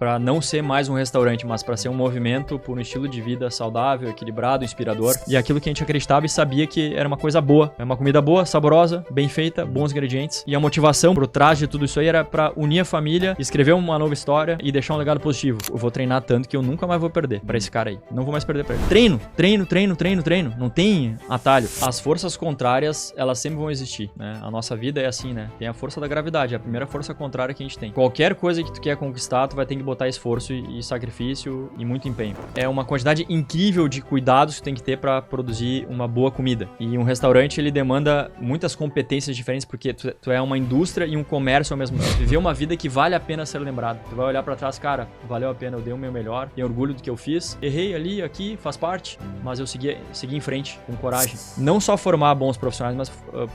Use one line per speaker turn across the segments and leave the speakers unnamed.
para não ser mais um restaurante, mas para ser um movimento por um estilo de vida saudável, equilibrado, inspirador. E aquilo que a gente acreditava e sabia que era uma coisa boa. É uma comida boa, saborosa, bem feita, bons ingredientes. E a motivação por trás de tudo isso aí era para unir a família, escrever uma nova história e deixar um legado positivo. Eu vou treinar tanto que eu nunca mais vou perder para esse cara aí. Não vou mais perder para ele. Treino, treino, treino, treino, treino. Não tem atalho. As forças contrárias, elas sempre vão existir, né? A nossa vida é assim, né? Tem a força da gravidade, é a primeira força contrária que a gente tem. Qualquer coisa que tu quer conquistar, tu vai ter que botar esforço e sacrifício e muito empenho. É uma quantidade incrível de cuidados que tu tem que ter para produzir uma boa comida. E um restaurante, ele demanda muitas competências diferentes, porque tu é uma indústria e um comércio ao mesmo tempo. Viver uma vida que vale a pena ser lembrado. Tu vai olhar para trás, cara, valeu a pena, eu dei o meu melhor, tenho orgulho do que eu fiz, errei ali, aqui, faz parte, mas eu segui em frente, com coragem. Não só formar bons profissionais, mas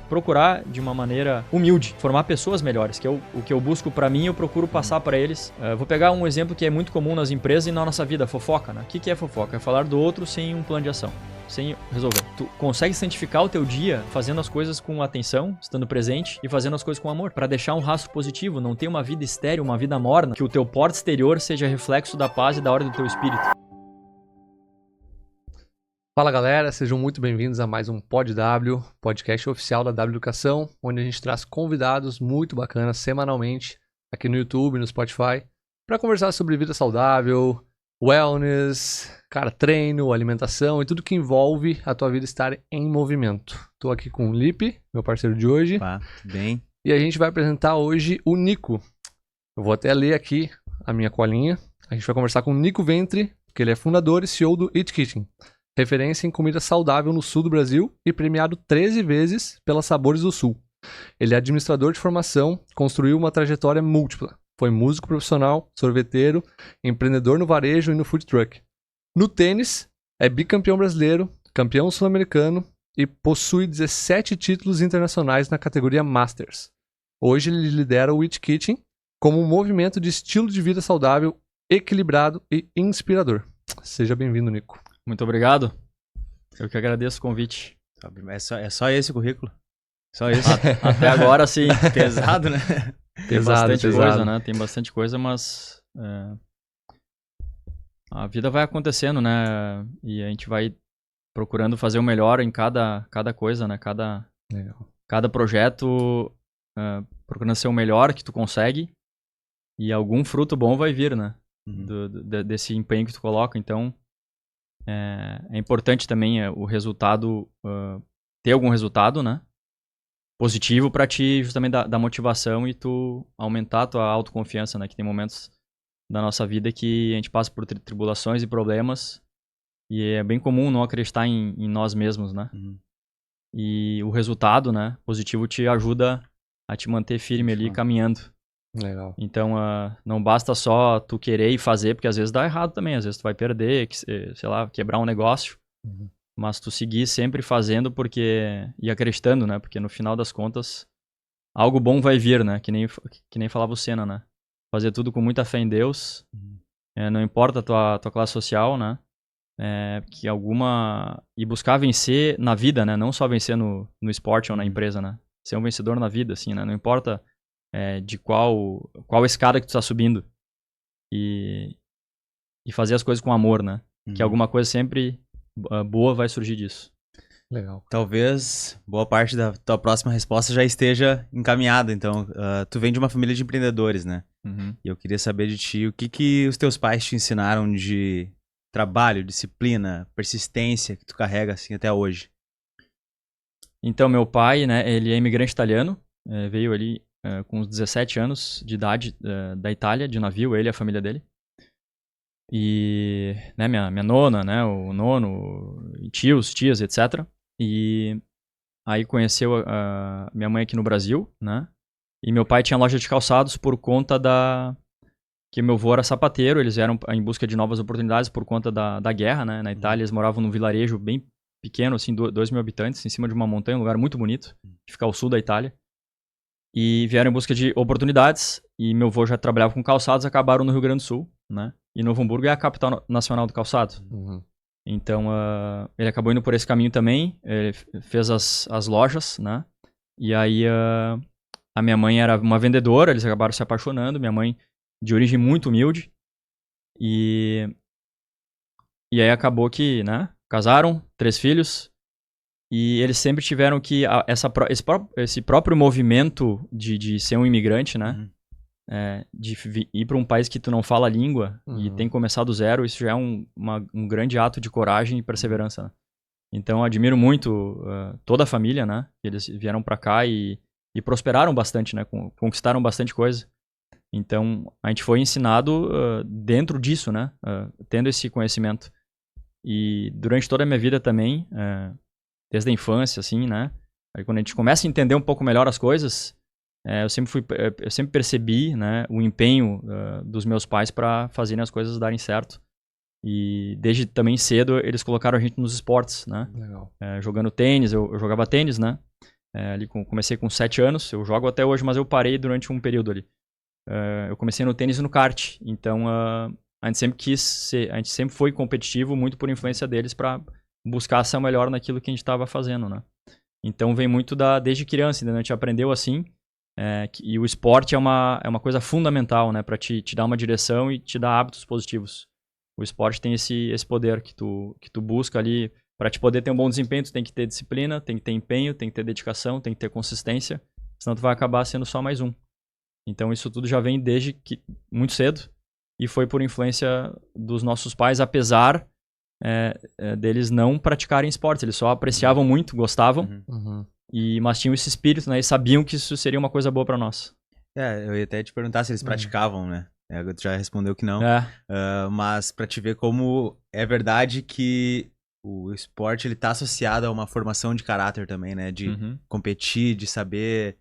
procurar de uma maneira humilde, formar pessoas melhores, que o que eu busco para mim, eu procuro passar para eles. Vou pegar um exemplo que é muito comum nas empresas e na nossa vida, fofoca, né? O que é fofoca? É falar do outro sem um plano de ação, sem resolver. Tu consegue santificar o teu dia fazendo as coisas com atenção, estando presente e fazendo as coisas com amor, para deixar um rastro positivo, não ter uma vida estéril, uma vida morna, que o teu porte exterior seja reflexo da paz e da ordem do teu espírito.
Fala galera, sejam muito bem-vindos a mais um PodW, podcast oficial da W Educação, onde a gente traz convidados muito bacanas semanalmente aqui no YouTube, no Spotify, para conversar sobre vida saudável, wellness, cara, treino, alimentação e tudo que envolve a tua vida estar em movimento. Tô aqui com o Lipe, meu parceiro de hoje.
Opa, tudo bem?
E a gente vai apresentar hoje o Nico. Eu vou até ler aqui a minha colinha. A gente vai conversar com o Nico Ventre, que ele é fundador e CEO do Eat Kitchen, referência em comida saudável no sul do Brasil e premiado 13 vezes pela Sabores do Sul. Ele é administrador de formação, construiu uma trajetória múltipla. Foi músico profissional, sorveteiro, empreendedor no varejo e no food truck. No tênis, é bicampeão brasileiro, campeão sul-americano e possui 17 títulos internacionais na categoria Masters. Hoje ele lidera o Eat Kitchen como um movimento de estilo de vida saudável, equilibrado e inspirador. Seja bem-vindo, Nico.
Muito obrigado. Eu que agradeço o convite.
É só esse o currículo? Só esse?
Até agora, sim.
Pesado, né?
Tem bastante coisa, né? Tem bastante coisa, mas a vida vai acontecendo, né? E a gente vai procurando fazer o melhor em cada coisa, né? Cada projeto, procurando ser o melhor que tu consegue e algum fruto bom vai vir, né? Desse empenho que tu coloca. Então, é importante também o resultado, ter algum resultado, né? Positivo para ti justamente dar motivação e tu aumentar a tua autoconfiança, né? Que tem momentos da nossa vida que a gente passa por tribulações e problemas e é bem comum não acreditar em nós mesmos, né? E o resultado, né? Positivo te ajuda a te manter firme ali, caminhando.
Legal.
Então, não basta só tu querer e fazer, porque às vezes dá errado também, às vezes tu vai perder, sei lá, quebrar um negócio. Mas tu seguir sempre fazendo e acreditando, né? Porque no final das contas, algo bom vai vir, né? Que nem falava o Senna, né? Fazer tudo com muita fé em Deus. Não importa a tua classe social, né? E buscar vencer na vida, né? Não só vencer no esporte ou na empresa, né? Ser um vencedor na vida, assim, né? Não importa de qual escada que tu tá subindo. E fazer as coisas com amor, né? Que alguma coisa sempre boa vai surgir disso.
Legal.
Talvez boa parte da tua próxima resposta já esteja encaminhada. Então, tu vem de uma família de empreendedores, né? E eu queria saber de ti, o que os teus pais te ensinaram de trabalho, disciplina, persistência que tu carrega assim até hoje?
Então, meu pai, né, ele é imigrante italiano, veio ali com uns 17 anos de idade da Itália, de navio, ele e a família dele. E, né, minha nona, né, o nono, tios, tias, etc. E aí conheceu minha mãe aqui no Brasil, né? E meu pai tinha loja de calçados por conta que meu avô era sapateiro, eles vieram em busca de novas oportunidades por conta da guerra, né? Na Itália, eles moravam num vilarejo bem pequeno, assim, 2.000 habitantes, em cima de uma montanha, um lugar muito bonito, que fica ao sul da Itália. E vieram em busca de oportunidades, e meu avô já trabalhava com calçados, acabaram no Rio Grande do Sul, né? E Novo Hamburgo é a capital nacional do calçado. Então, ele acabou indo por esse caminho também, ele fez as lojas, né? E aí, a minha mãe era uma vendedora, eles acabaram se apaixonando, minha mãe de origem muito humilde, E aí acabou que, né, casaram, 3 filhos, e eles sempre tiveram que, esse próprio movimento de ser um imigrante, né, ir para um país que tu não fala a língua e tem que começar do zero, isso já é um grande ato de coragem e perseverança, né? Então, eu admiro muito toda a família, né? Eles vieram para cá e prosperaram bastante, né? Conquistaram bastante coisa. Então, a gente foi ensinado dentro disso, né? Tendo esse conhecimento. E durante toda a minha vida também, desde a infância, assim, né? Aí quando a gente começa a entender um pouco melhor as coisas, eu sempre percebi, né, o empenho dos meus pais para fazerem as coisas darem certo. E desde também cedo eles colocaram a gente nos esportes, né?
Legal.
Jogando tênis, eu jogava tênis, né? Comecei com 7 anos, eu jogo até hoje, mas eu parei durante um período ali. Eu comecei no tênis e no kart, então a gente sempre foi competitivo, muito por influência deles para buscar ser o melhor naquilo que a gente estava fazendo, né? Então vem muito desde criança, né? A gente aprendeu assim, e o esporte é uma coisa fundamental, né? Para te dar uma direção e te dar hábitos positivos. O esporte tem esse poder que tu busca ali. Para te poder ter um bom desempenho, tu tem que ter disciplina, tem que ter empenho, tem que ter dedicação, tem que ter consistência, senão tu vai acabar sendo só mais um. Então isso tudo já vem desde muito cedo e foi por influência dos nossos pais, apesar deles não praticarem esportes, eles só apreciavam muito, gostavam, mas tinham esse espírito, né, e sabiam que isso seria uma coisa boa para nós.
Eu ia até te perguntar se eles praticavam, né? Tu já respondeu que não. Mas pra te ver como é verdade que o esporte ele tá associado a uma formação de caráter também, né? De competir, de saber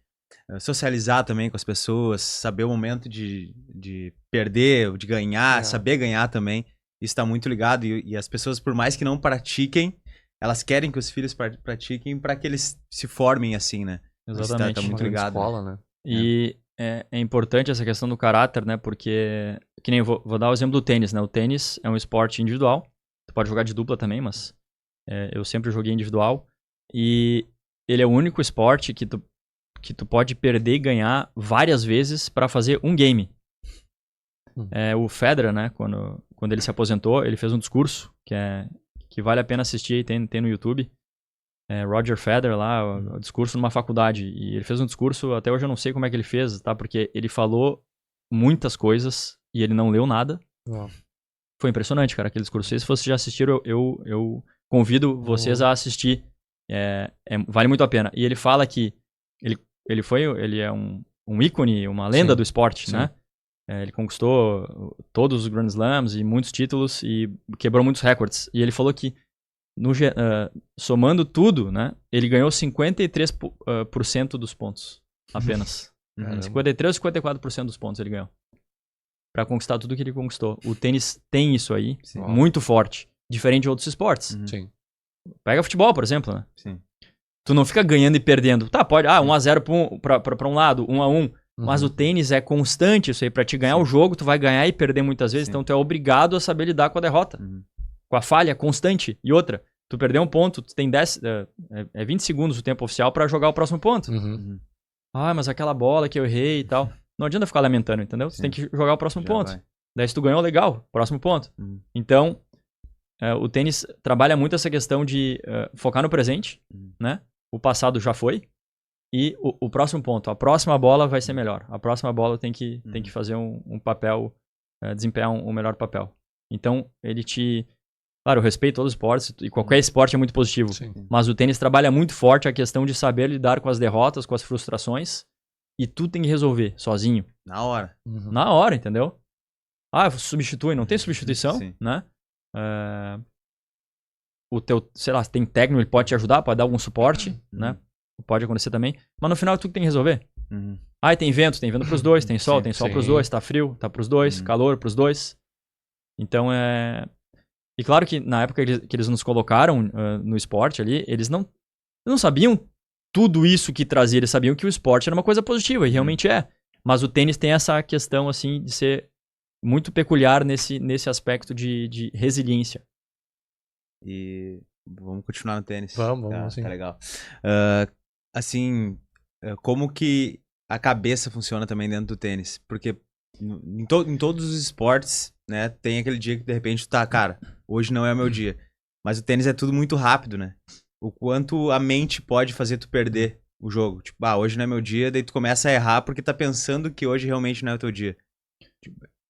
socializar também com as pessoas, saber o momento de perder, de ganhar, saber ganhar também. Isso tá muito ligado. E as pessoas, por mais que não pratiquem, elas querem que os filhos pratiquem para que eles se formem assim, né?
Exatamente.
Tá muito ligado.
Escola, né?
E é importante essa questão do caráter, né? Porque, que nem vou dar o exemplo do tênis, né? O tênis é um esporte individual. Tu pode jogar de dupla também, mas eu sempre joguei individual. E ele é o único esporte que tu pode perder e ganhar várias vezes para fazer um game. O Federer, né? Quando ele se aposentou, ele fez um discurso que vale a pena assistir, tem no YouTube. Roger Federer lá, o discurso numa faculdade. E ele fez um discurso, até hoje eu não sei como é que ele fez, tá? Porque ele falou muitas coisas e ele não leu nada. Foi impressionante, cara, aquele discurso. Se vocês já assistiram, eu convido vocês a assistir. Vale muito a pena. E ele fala que ele é um ícone, uma lenda do esporte, né? Ele conquistou todos os Grand Slams e muitos títulos e quebrou muitos recordes. E ele falou que somando tudo, né, ele ganhou 53% dos pontos, apenas. 53 ou 54% dos pontos ele ganhou. Pra conquistar tudo que ele conquistou. O tênis tem isso aí, muito forte. Diferente de outros esportes.
Sim.
Pega futebol, por exemplo, né?
Sim.
Tu não fica ganhando e perdendo. Tá, pode. 1-0 pra um lado, 1-1. Mas o tênis é constante isso aí. Pra te ganhar o jogo, tu vai ganhar e perder muitas vezes. Então tu é obrigado a saber lidar com a derrota. Com a falha constante. E outra, tu perdeu um ponto, tu tem 20 segundos o tempo oficial pra jogar o próximo ponto. Mas aquela bola que eu errei e tal. Não adianta ficar lamentando, entendeu? Tu tem que jogar o próximo ponto.
Vai.
Daí se tu ganhou, legal, próximo ponto. Então, o tênis trabalha muito essa questão de focar no presente, né? O passado já foi. E o próximo ponto, a próxima bola vai ser melhor. A próxima bola tem que fazer um papel, desempenhar um melhor papel. Então, Claro, eu respeito todos os esportes, e qualquer esporte é muito positivo.
Sim.
Mas o tênis trabalha muito forte a questão de saber lidar com as derrotas, com as frustrações, e tu tem que resolver sozinho.
Na hora.
Na hora, entendeu? Substitui, não tem substituição, né? O teu, sei lá, tem técnico, ele pode te ajudar, pode dar algum suporte, né? Pode acontecer também. Mas no final, tu que tem que resolver. Tem vento pros dois, tem sol pros dois, tá frio, tá pros dois, calor pros dois. Então, E claro que na época que eles nos colocaram no esporte ali, eles não sabiam tudo isso que trazia, eles sabiam que o esporte era uma coisa positiva, e realmente é. Mas o tênis tem essa questão, assim, de ser muito peculiar nesse aspecto de resiliência.
E vamos continuar no tênis.
Vamos sim.
Tá legal. Assim, como que a cabeça funciona também dentro do tênis? Porque Em todos os esportes, né? Tem aquele dia que de repente tu tá, cara, hoje não é o meu dia. Mas o tênis é tudo muito rápido, né? O quanto a mente pode fazer tu perder o jogo. Tipo, hoje não é meu dia, daí tu começa a errar porque tá pensando que hoje realmente não é o teu dia.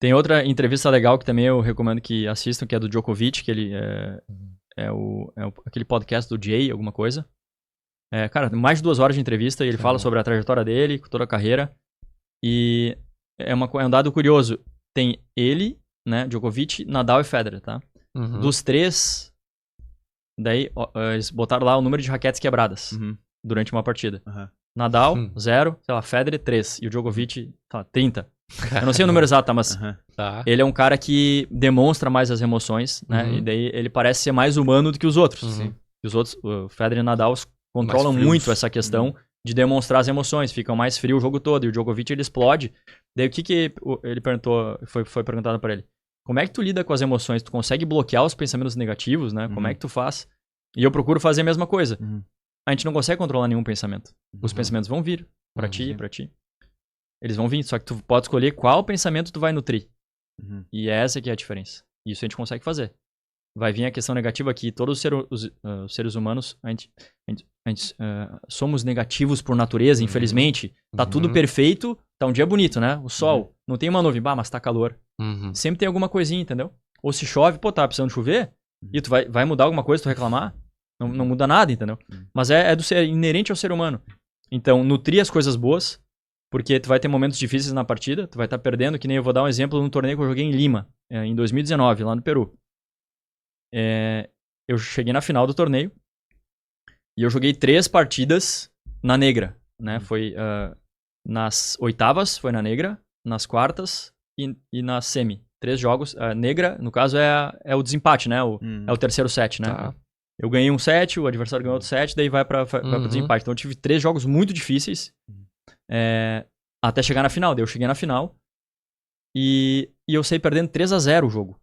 Tem outra entrevista legal que também eu recomendo que assistam, que é do Djokovic, que ele aquele podcast do Jay, alguma coisa. Cara, mais de 2 horas de entrevista e ele fala sobre a trajetória dele, toda a carreira. E é um dado curioso. Tem ele, né, Djokovic, Nadal e Federer, tá? Dos 3, daí eles botaram lá o número de raquetes quebradas durante uma partida. Nadal, 0, sei lá, Federer, 3. E o Djokovic, 30. Eu não sei o número exato, tá? Mas ele é um cara que demonstra mais as emoções, né? E daí ele parece ser mais humano do que os outros. Os outros, o Federer e o Nadal, controlam muito essa questão de demonstrar as emoções. Ficam mais frios o jogo todo. E o Djokovic, ele explode. Daí o que ele perguntou, foi perguntado pra ele. Como é que tu lida com as emoções? Tu consegue bloquear os pensamentos negativos, né? Como é que tu faz? E eu procuro fazer a mesma coisa. A gente não consegue controlar nenhum pensamento. Os pensamentos vão vir pra ti, pra ti. Eles vão vir, só que tu pode escolher qual pensamento tu vai nutrir. E essa que é a diferença. Isso a gente consegue fazer. Vai vir a questão negativa que todos os seres humanos, a gente somos negativos por natureza, infelizmente. Tá tudo perfeito, tá um dia bonito, né? O sol, não tem uma nuvem, mas tá calor. Sempre tem alguma coisinha, entendeu? Ou se chove, tá precisando chover, e tu vai mudar alguma coisa, tu reclamar, não muda nada, entendeu? Mas é inerente ao ser humano. Então, nutrir as coisas boas, porque tu vai ter momentos difíceis na partida, tu vai estar perdendo, que nem eu vou dar um exemplo num torneio que eu joguei em Lima, em 2019, lá no Peru. Eu cheguei na final do torneio e eu joguei 3 partidas na negra, né? Foi nas oitavas, foi na negra, nas quartas e na semi. 3 jogos. A negra, no caso, é o desempate, né? É o terceiro set, né?
Tá.
Eu ganhei um set, o adversário ganhou outro set, daí vai pro desempate. Então eu tive 3 jogos muito difíceis até chegar na final. Daí eu cheguei na final e eu saí perdendo 3-0 o jogo.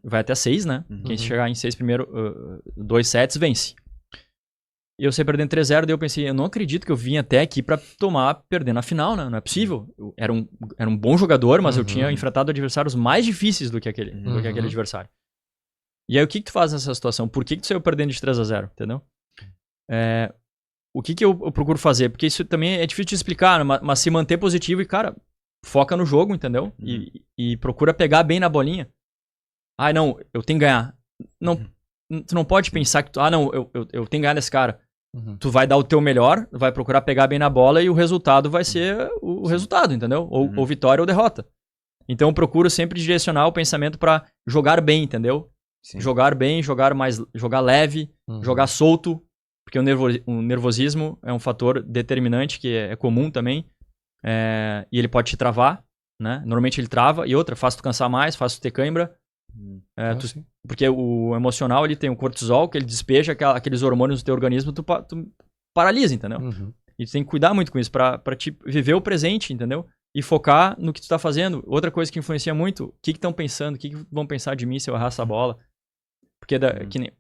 Vai até 6, né? Quem chegar em 6 primeiro, 2 sets, vence. E eu saí perdendo 3-0, daí eu pensei, eu não acredito que eu vim até aqui pra perder na final, né? Não é possível. Eu era um bom jogador, mas eu tinha enfrentado adversários mais difíceis do que aquele adversário. E aí o que tu faz nessa situação? Por que tu saiu perdendo de 3-0, entendeu? O que eu procuro fazer? Porque isso também é difícil de explicar, mas se manter positivo e, cara, foca no jogo, entendeu? E procura pegar bem na bolinha. Não, eu tenho que ganhar. Não, tu não pode pensar que eu tenho que ganhar nesse cara. Tu vai dar o teu melhor, vai procurar pegar bem na bola e o resultado vai ser o resultado, entendeu? Ou vitória ou derrota. Então eu procuro sempre direcionar o pensamento pra jogar bem, entendeu? Sim. Jogar bem, jogar leve, jogar solto, porque o nervosismo é um fator determinante que é comum também, e ele pode te travar, né? Normalmente ele trava, e outra, faz tu cansar mais, faz tu ter cãibra, porque o emocional ele tem o cortisol, que ele despeja aqueles hormônios do teu organismo, tu paralisa, entendeu? E tu tem que cuidar muito com isso, pra te viver o presente, entendeu? E focar no que tu tá fazendo. Outra coisa que influencia muito, o que estão pensando, o que vão pensar de mim se eu errar essa bola. Porque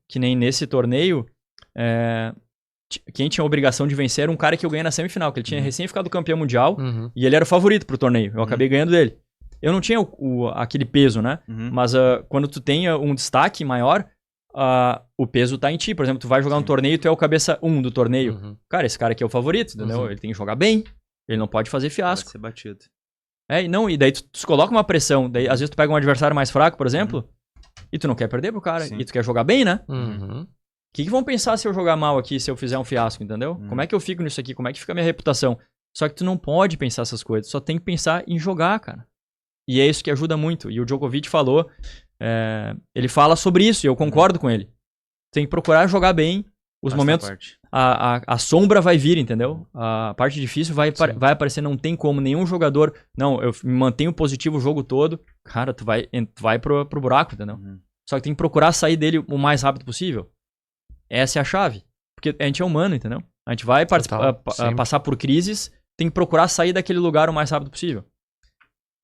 que nem nesse torneio, quem tinha a obrigação de vencer era um cara que eu ganhei na semifinal, que ele tinha recém ficado campeão mundial, e ele era o favorito pro torneio. Eu acabei ganhando dele. Eu não tinha aquele peso, né? Mas quando tu tem um destaque maior, o peso tá em ti. Por exemplo, tu vai jogar um torneio e tu é o cabeça 1 do torneio. Cara, esse cara aqui é o favorito, entendeu? Ele tem que jogar bem. Ele não pode fazer fiasco.
Pode ser batido.
E daí tu coloca uma pressão. Daí, às vezes tu pega um adversário mais fraco, por exemplo, e tu não quer perder pro cara. Sim. E tu quer jogar bem, né? O que vão pensar se eu jogar mal aqui, se eu fizer um fiasco, entendeu? Como é que eu fico nisso aqui? Como é que fica a minha reputação? Só que tu não pode pensar essas coisas. Só tem que pensar em jogar, cara. E é isso que ajuda muito. E o Djokovic falou, ele fala sobre isso, e eu concordo com ele. Tem que procurar jogar bem. Os momentos, a sombra vai vir, entendeu? A parte difícil vai aparecer, não tem como nenhum jogador, não, eu me mantenho positivo o jogo todo, cara, tu vai pro buraco, entendeu? Só que tem que procurar sair dele o mais rápido possível. Essa é a chave, porque a gente é humano, entendeu? A gente vai passar por crises, tem que procurar sair daquele lugar o mais rápido possível.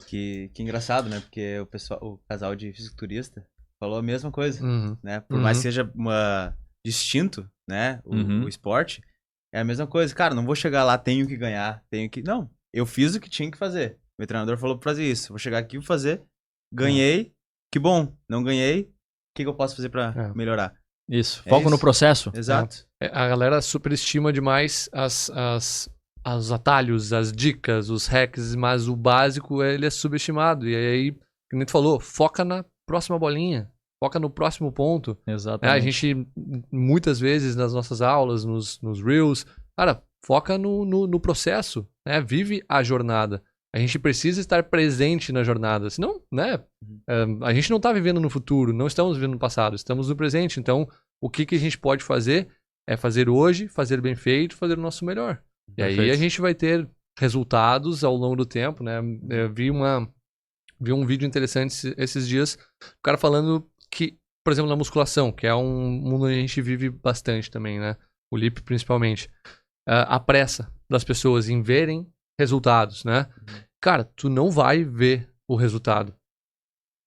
Que engraçado, né? Porque o casal de fisiculturista falou a mesma coisa, né? Por mais que seja distinto, né? O esporte, é a mesma coisa. Cara, não vou chegar lá, tenho que ganhar, Não, eu fiz o que tinha que fazer. Meu treinador falou pra fazer isso. Vou chegar aqui, vou fazer. Ganhei. Que bom. Não ganhei. O que eu posso fazer pra melhorar?
Isso. Foco no processo.
Exato.
A galera superestima demais os atalhos, as dicas, os hacks, mas o básico, ele é subestimado. E aí, como tu falou, foca na próxima bolinha. Foca no próximo ponto.
Exatamente.
A gente, muitas vezes, nas nossas aulas, nos Reels, cara, foca no processo, né? Vive a jornada. A gente precisa estar presente na jornada. Senão, né? A gente não está vivendo no futuro, não estamos vivendo no passado, estamos no presente. Então, o que a gente pode fazer é fazer hoje, fazer bem feito, fazer o nosso melhor. E aí a gente vai ter resultados ao longo do tempo, né? Eu vi um vídeo interessante esses dias, o cara falando que, por exemplo, na musculação, que é um mundo onde a gente vive bastante também, né? O Lipe principalmente. A pressa das pessoas em verem resultados, né? Cara, tu não vai ver o resultado.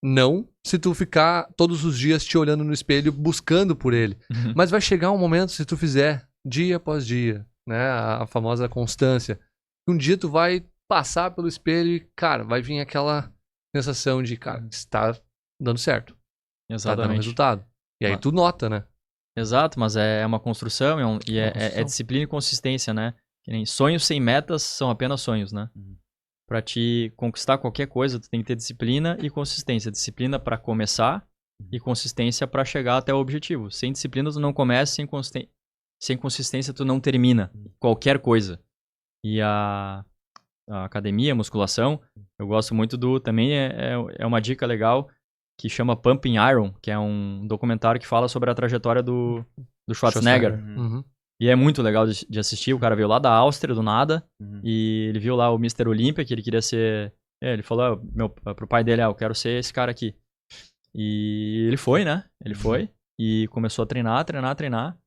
Não se tu ficar todos os dias te olhando no espelho buscando por ele. Mas vai chegar um momento, se tu fizer dia após dia, né? A famosa constância. Um dia tu vai passar pelo espelho e, cara, vai vir aquela sensação de, cara, está dando certo.
Exatamente.
Tá dando resultado. E aí tu nota, né?
Exato, mas é uma construção é disciplina e consistência, né? Que nem sonhos sem metas são apenas sonhos, né? Pra te conquistar qualquer coisa, tu tem que ter disciplina e consistência. Disciplina pra começar e consistência pra chegar até o objetivo. Sem disciplina tu não começa, sem consistência tu não termina qualquer coisa. E a academia, a musculação, eu gosto muito também é uma dica legal que chama Pumping Iron, que é um documentário que fala sobre a trajetória do Schwarzenegger. E é muito legal de assistir. O cara veio lá da Áustria, do nada, e ele viu lá o Mr. Olympia, que ele queria ser... ele falou pro pai dele, eu quero ser esse cara aqui. E ele foi, né? Ele foi e começou a treinar.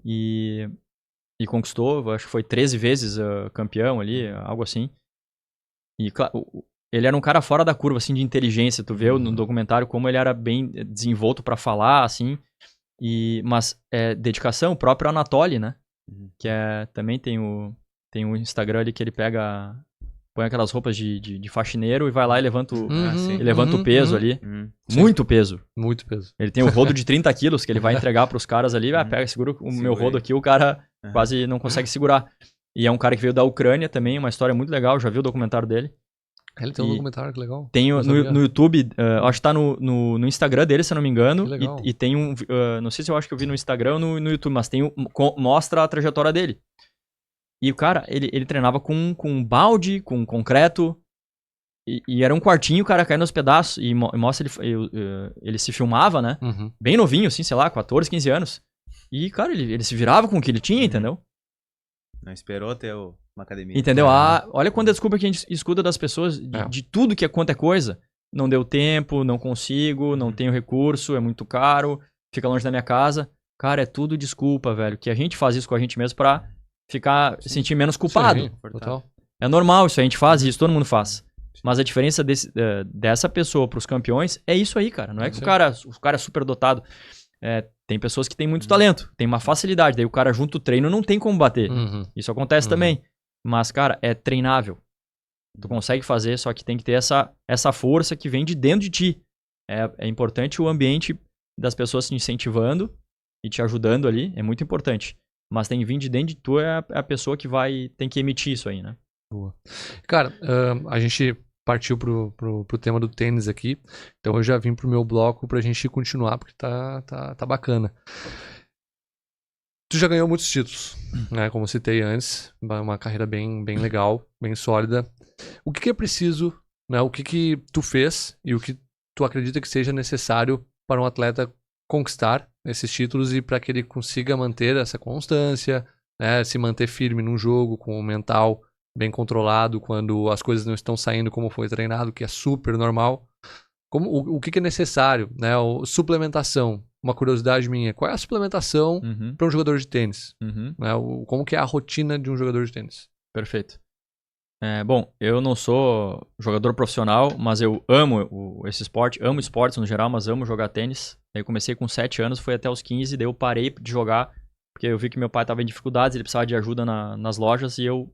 E conquistou, acho que foi 13 vezes campeão ali, algo assim. E claro, ele era um cara fora da curva, assim, de inteligência. Tu vê no documentário como ele era bem desenvolto pra falar, assim. Mas dedicação, o próprio Anatoly, né? Que também tem o Instagram ali que ele põe aquelas roupas de faxineiro e vai lá e levanta o peso ali. Muito peso.
Muito peso.
Ele tem o rodo de 30 quilos que ele vai entregar pros caras ali. Pega, segura o meu rodo aqui, o cara quase não consegue segurar. E é um cara que veio da Ucrânia também, uma história muito legal. Já vi o documentário dele.
Ele tem um documentário, que legal.
Tem no YouTube, acho que tá no Instagram dele, se eu não me engano. E tem não sei se eu acho que eu vi no Instagram ou no YouTube, mas mostra a trajetória dele. E o cara, ele treinava com balde, com concreto. E era um quartinho, o cara caindo aos pedaços. E mostra ele se filmava, né? Bem novinho, assim, sei lá, 14, 15 anos. E, cara, ele se virava com o que ele tinha, entendeu?
Não esperou ter uma academia.
Entendeu? Olha quando a desculpa que a gente escuta das pessoas de tudo que é quanto é coisa. Não deu tempo, não consigo, não tenho recurso, é muito caro, fica longe da minha casa. Cara, é tudo desculpa, velho. Que a gente faz isso com a gente mesmo pra sentir menos culpado.
Sim, total.
É normal isso, a gente faz isso, todo mundo faz. Mas a diferença dessa pessoa pros campeões é isso aí, cara. Não é que o cara é super dotado. Tem pessoas que têm muito talento, tem uma facilidade, daí o cara junto o treino não tem como bater. Isso acontece também. Mas, cara, é treinável. Tu consegue fazer, só que tem que ter essa força que vem de dentro de ti. É importante o ambiente das pessoas te incentivando e te ajudando ali, é muito importante. Mas tem que vir de dentro de tu, é a pessoa que tem que emitir isso aí, né?
Boa. Cara, a gente partiu pro tema do tênis aqui, então eu já vim pro meu bloco pra gente continuar, porque tá bacana. Tu já ganhou muitos títulos, né? Como eu citei antes, uma carreira bem legal, bem sólida. O que é preciso, né? O que tu fez e o que tu acredita que seja necessário para um atleta conquistar esses títulos e para que ele consiga manter essa constância, né? Se manter firme num jogo com o mental bem controlado quando as coisas não estão saindo como foi treinado, que é super normal. O que é necessário, né? Suplementação. Uma curiosidade minha, qual é a suplementação para um jogador de tênis? Né? Como que é a rotina de um jogador de tênis?
Perfeito. Bom, eu não sou jogador profissional, mas eu amo esse esporte, amo esportes no geral, mas amo jogar tênis. Aí eu comecei com 7 anos, foi até os 15, daí eu parei de jogar, porque eu vi que meu pai estava em dificuldades, ele precisava de ajuda nas lojas, e eu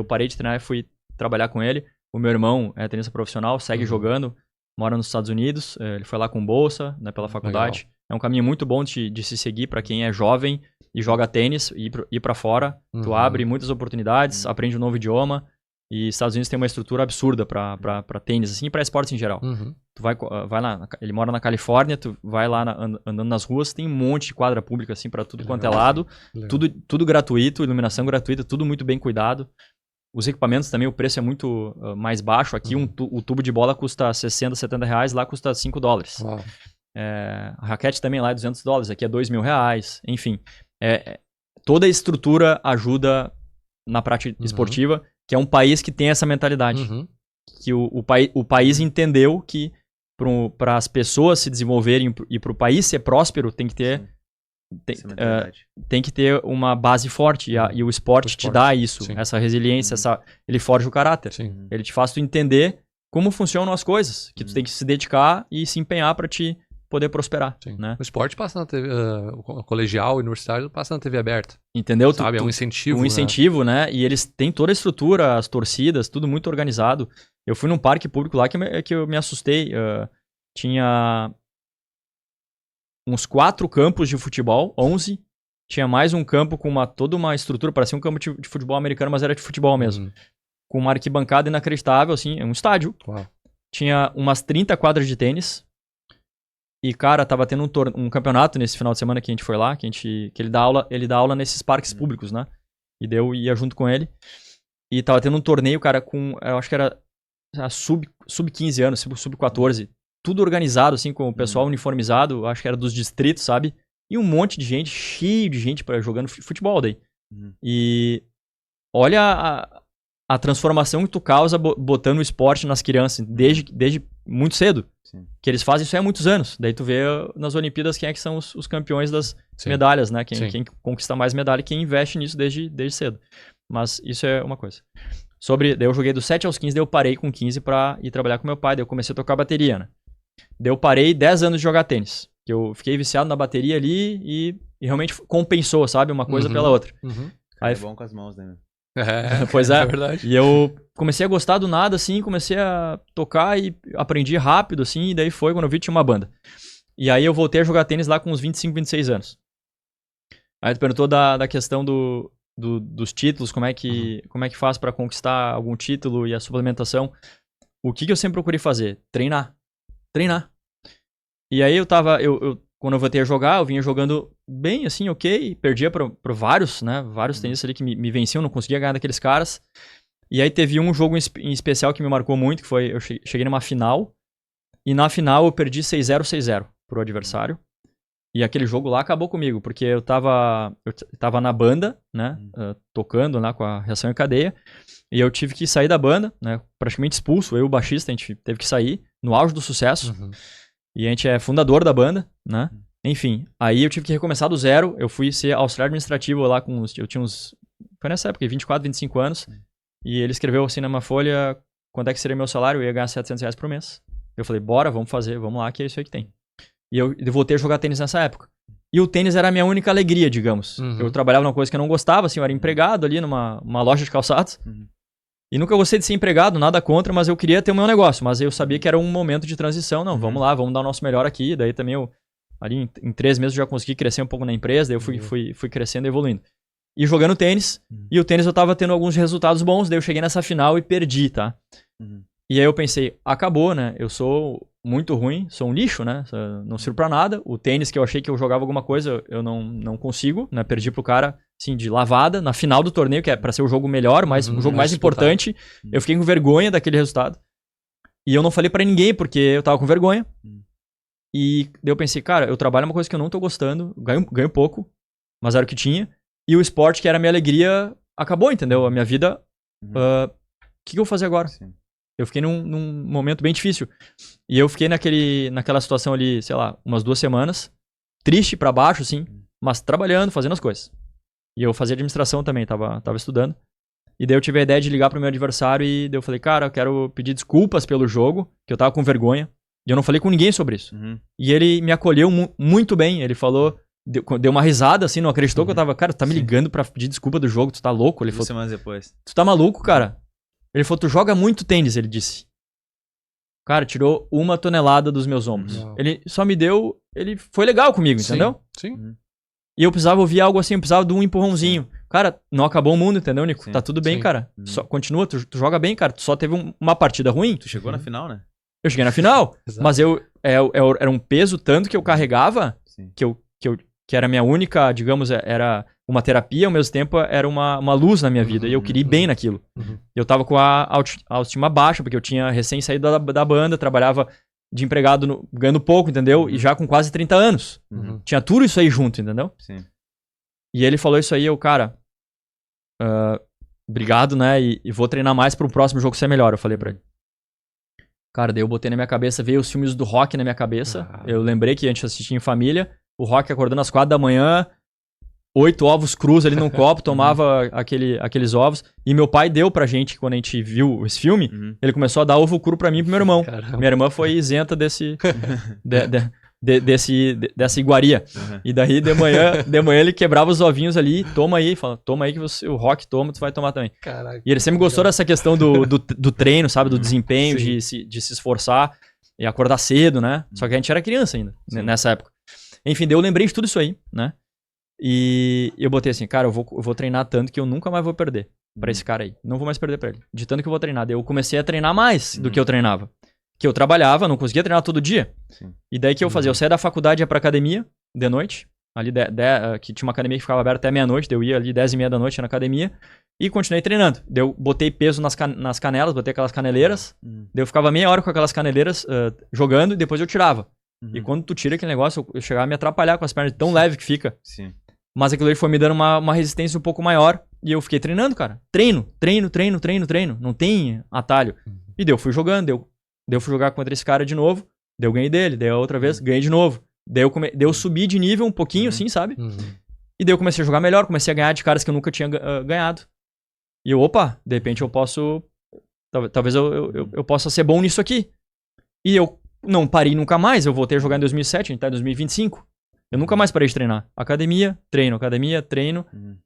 parei de treinar e fui trabalhar com ele. O meu irmão é tenista profissional, segue jogando, mora nos Estados Unidos, ele foi lá com bolsa, né, pela faculdade. Legal. É um caminho muito bom de se seguir para quem é jovem e joga tênis, ir para fora. Tu abre muitas oportunidades, aprende um novo idioma. E Estados Unidos tem uma estrutura absurda para tênis, assim, e para esportes em geral. Tu vai lá, ele mora na Califórnia, tu vai lá andando nas ruas, tem um monte de quadra pública, assim, para tudo quanto é lado. Tudo gratuito, iluminação gratuita, tudo muito bem cuidado. Os equipamentos também, o preço é muito mais baixo. Aqui o tubo de bola custa 60, 70 reais, lá custa $5. A raquete também lá é $200, aqui é R$2.000. Enfim, toda a estrutura ajuda na prática esportiva, que é um país que tem essa mentalidade. Que o país entendeu que para as pessoas se desenvolverem e para o país ser próspero, tem que ter... Tem que ter uma base forte e o esporte te dá isso, essa resiliência, ele forja o caráter. Ele te faz tu entender como funcionam as coisas, que tu tem que se dedicar e se empenhar para te poder prosperar. Né?
O esporte passa na TV, colegial, universitário, passa na TV aberta.
Entendeu?
Sabe, é um incentivo.
Um incentivo, né? E eles têm toda a estrutura, as torcidas, tudo muito organizado. Eu fui num parque público lá que eu me assustei. Tinha uns 4 campos de futebol, 11. Tinha mais um campo com toda uma estrutura, parecia um campo de futebol americano, mas era de futebol mesmo. Com uma arquibancada inacreditável, assim, um estádio. Uau. Tinha umas 30 quadras de tênis. E, cara, tava tendo um campeonato nesse final de semana que a gente foi lá, que ele dá aula nesses parques públicos, né? E ia junto com ele. E tava tendo um torneio, cara, eu acho que era sub 15 anos, sub 14. Tudo organizado, assim, com o pessoal uniformizado, acho que era dos distritos, sabe? E um monte de gente, cheio de gente jogando futebol daí. E olha a transformação que tu causa botando o esporte nas crianças, desde muito cedo. Sim. Que eles fazem isso há muitos anos. Daí tu vê nas Olimpíadas quem é que são os campeões das medalhas, né? Quem conquista mais medalha e quem investe nisso desde cedo. Mas isso é uma coisa. Daí eu joguei dos 7 aos 15, daí eu parei com 15 pra ir trabalhar com meu pai, daí eu comecei a tocar bateria, né? Daí eu parei 10 anos de jogar tênis. Que eu fiquei viciado na bateria ali e realmente compensou, sabe? Uma coisa pela outra.
Aí, é bom com as mãos, né?
Pois é.
É verdade.
E eu comecei a gostar do nada, assim, comecei a tocar e aprendi rápido, assim, e daí foi quando eu vi tinha uma banda. E aí eu voltei a jogar tênis lá com uns 25, 26 anos. Aí tu perguntou da questão dos títulos, como é que faz pra conquistar algum título e a suplementação. O que eu sempre procurei fazer? Treinar. E aí quando eu voltei a jogar, eu vinha jogando bem, assim, ok, perdia pra vários, né, vários tenistas ali que me venciam, não conseguia ganhar daqueles caras. E aí teve um jogo em especial que me marcou muito, que foi, eu cheguei numa final, e na final eu perdi 6-0, 6-0 pro adversário. E aquele jogo lá acabou comigo, porque eu tava na banda, né, tocando lá com a Reação em Cadeia, e eu tive que sair da banda, né, praticamente expulso, eu e o baixista, a gente teve que sair, no auge do sucesso, e a gente é fundador da banda, né, enfim, aí eu tive que recomeçar do zero, eu fui ser auxiliar administrativo lá eu tinha foi nessa época, 24, 25 anos, e ele escreveu assim numa folha, quanto é que seria meu salário, eu ia ganhar R$700 por mês. Eu falei, bora, vamos lá, que é isso aí que tem. E eu voltei a jogar tênis nessa época. E o tênis era a minha única alegria, digamos. Eu trabalhava numa coisa que eu não gostava, assim, eu era empregado ali numa loja de calçados. E nunca gostei de ser empregado, nada contra, mas eu queria ter o meu negócio. Mas eu sabia que era um momento de transição. Não, vamos lá, vamos dar o nosso melhor aqui. Daí também ali em 3 meses eu já consegui crescer um pouco na empresa. Daí eu fui crescendo e evoluindo. E jogando tênis. E o tênis eu tava tendo alguns resultados bons. Daí eu cheguei nessa final e perdi, tá? E aí eu pensei, acabou, né? Eu sou muito ruim, sou um lixo, né? Não sirvo pra nada. O tênis que eu achei que eu jogava alguma coisa, eu não consigo, né? Perdi pro cara, assim, de lavada, na final do torneio, que é pra ser o jogo melhor, mas o jogo mais importante. Eu fiquei com vergonha daquele resultado. E eu não falei pra ninguém, porque eu tava com vergonha. E daí eu pensei, cara, eu trabalho uma coisa que eu não tô gostando, ganho pouco, mas era o que tinha. E o esporte, que era a minha alegria, acabou, entendeu? A minha vida, o que eu vou fazer agora? Sim. Eu fiquei num momento bem difícil. E eu fiquei naquela situação ali, sei lá, umas 2 semanas. Triste pra baixo, assim. Mas trabalhando, fazendo as coisas. E eu fazia administração também, tava estudando. E daí eu tive a ideia de ligar pro meu adversário e daí eu falei, cara, eu quero pedir desculpas pelo jogo, que eu tava com vergonha. E eu não falei com ninguém sobre isso. E ele me acolheu muito bem. Ele falou, deu uma risada, assim, não acreditou que eu tava, cara, tu tá me ligando pra pedir desculpa do jogo, tu tá louco? Ele falou,
2 semanas depois.
Tu tá maluco, cara? Ele falou, tu joga muito tênis, ele disse. Cara, tirou 1 tonelada dos meus ombros.
Não.
Ele só me deu... Ele foi legal comigo, entendeu?
Sim.
E eu precisava ouvir algo assim, eu precisava de um empurrãozinho. Cara, não acabou o mundo, entendeu, Nico?
Sim.
Tá tudo bem,
Sim.
cara. Só, continua, tu joga bem, cara. Tu só teve uma partida ruim.
Tu chegou na final, né?
Eu cheguei na final,
Exato.
mas era um peso tanto que eu carregava,
Sim.
que era a minha única, digamos, era uma terapia, ao mesmo tempo era uma luz na minha vida, e eu queria ir bem naquilo.
Uhum.
Eu tava com a autoestima baixa, porque eu tinha recém saído da banda, trabalhava de empregado ganhando pouco, entendeu? E já com quase 30 anos.
Uhum.
Tinha tudo isso aí junto, entendeu?
Sim.
E ele falou isso aí, cara, obrigado, né? E vou treinar mais pro próximo jogo ser melhor, eu falei pra ele. Cara, daí eu botei na minha cabeça, veio os filmes do Rock na minha cabeça. Eu lembrei que a gente assistia em família, o Rock acordando às 4 da manhã, 8 ovos crus ali num copo, tomava aqueles ovos. E meu pai deu pra gente, quando a gente viu esse filme, ele começou a dar ovo cru pra mim e pro meu irmão.
Caramba.
Minha irmã foi isenta dessa iguaria. E daí, de manhã ele quebrava os ovinhos ali, toma aí, fala, toma aí que o Rock toma, tu vai tomar também.
Caraca.
E ele sempre gostou dessa questão do treino, sabe? Do desempenho,
Sim.
de se esforçar e acordar cedo, né? Só que a gente era criança ainda, nessa época. Enfim, daí eu lembrei de tudo isso aí, né? E eu botei assim, cara, eu vou treinar tanto que eu nunca mais vou perder pra esse cara aí. Não vou mais perder pra ele. De tanto que eu vou treinar. Daí eu comecei a treinar mais do que eu treinava. Que eu trabalhava, não conseguia treinar todo dia.
Sim.
E daí que eu fazia? Eu saía da faculdade, ia pra academia, de noite. Ali, que tinha uma academia que ficava aberta até meia-noite. Daí eu ia ali 10h30 da noite na academia. E continuei treinando. Daí eu botei peso nas canelas, botei aquelas caneleiras. Daí eu ficava meia hora com aquelas caneleiras jogando e depois eu tirava. E quando tu tira aquele negócio, eu chegava a me atrapalhar com as pernas de tão leve que fica.
Sim.
Mas aquilo ali foi me dando uma resistência um pouco maior. E eu fiquei treinando, cara. Treino. Não tem atalho. E daí eu fui jogando. Daí eu fui jogar contra esse cara de novo. Daí eu ganhei dele. Daí a outra vez, ganhei de novo. Daí eu subi de nível um pouquinho, assim, sabe? E daí eu comecei a jogar melhor. Comecei a ganhar de caras que eu nunca tinha ganhado. E eu, opa, de repente eu posso... Talvez eu possa ser bom nisso aqui. E eu não parei nunca mais. Eu voltei a jogar em 2007, a gente tá em 2025. Eu nunca mais parei de treinar. Academia, treino,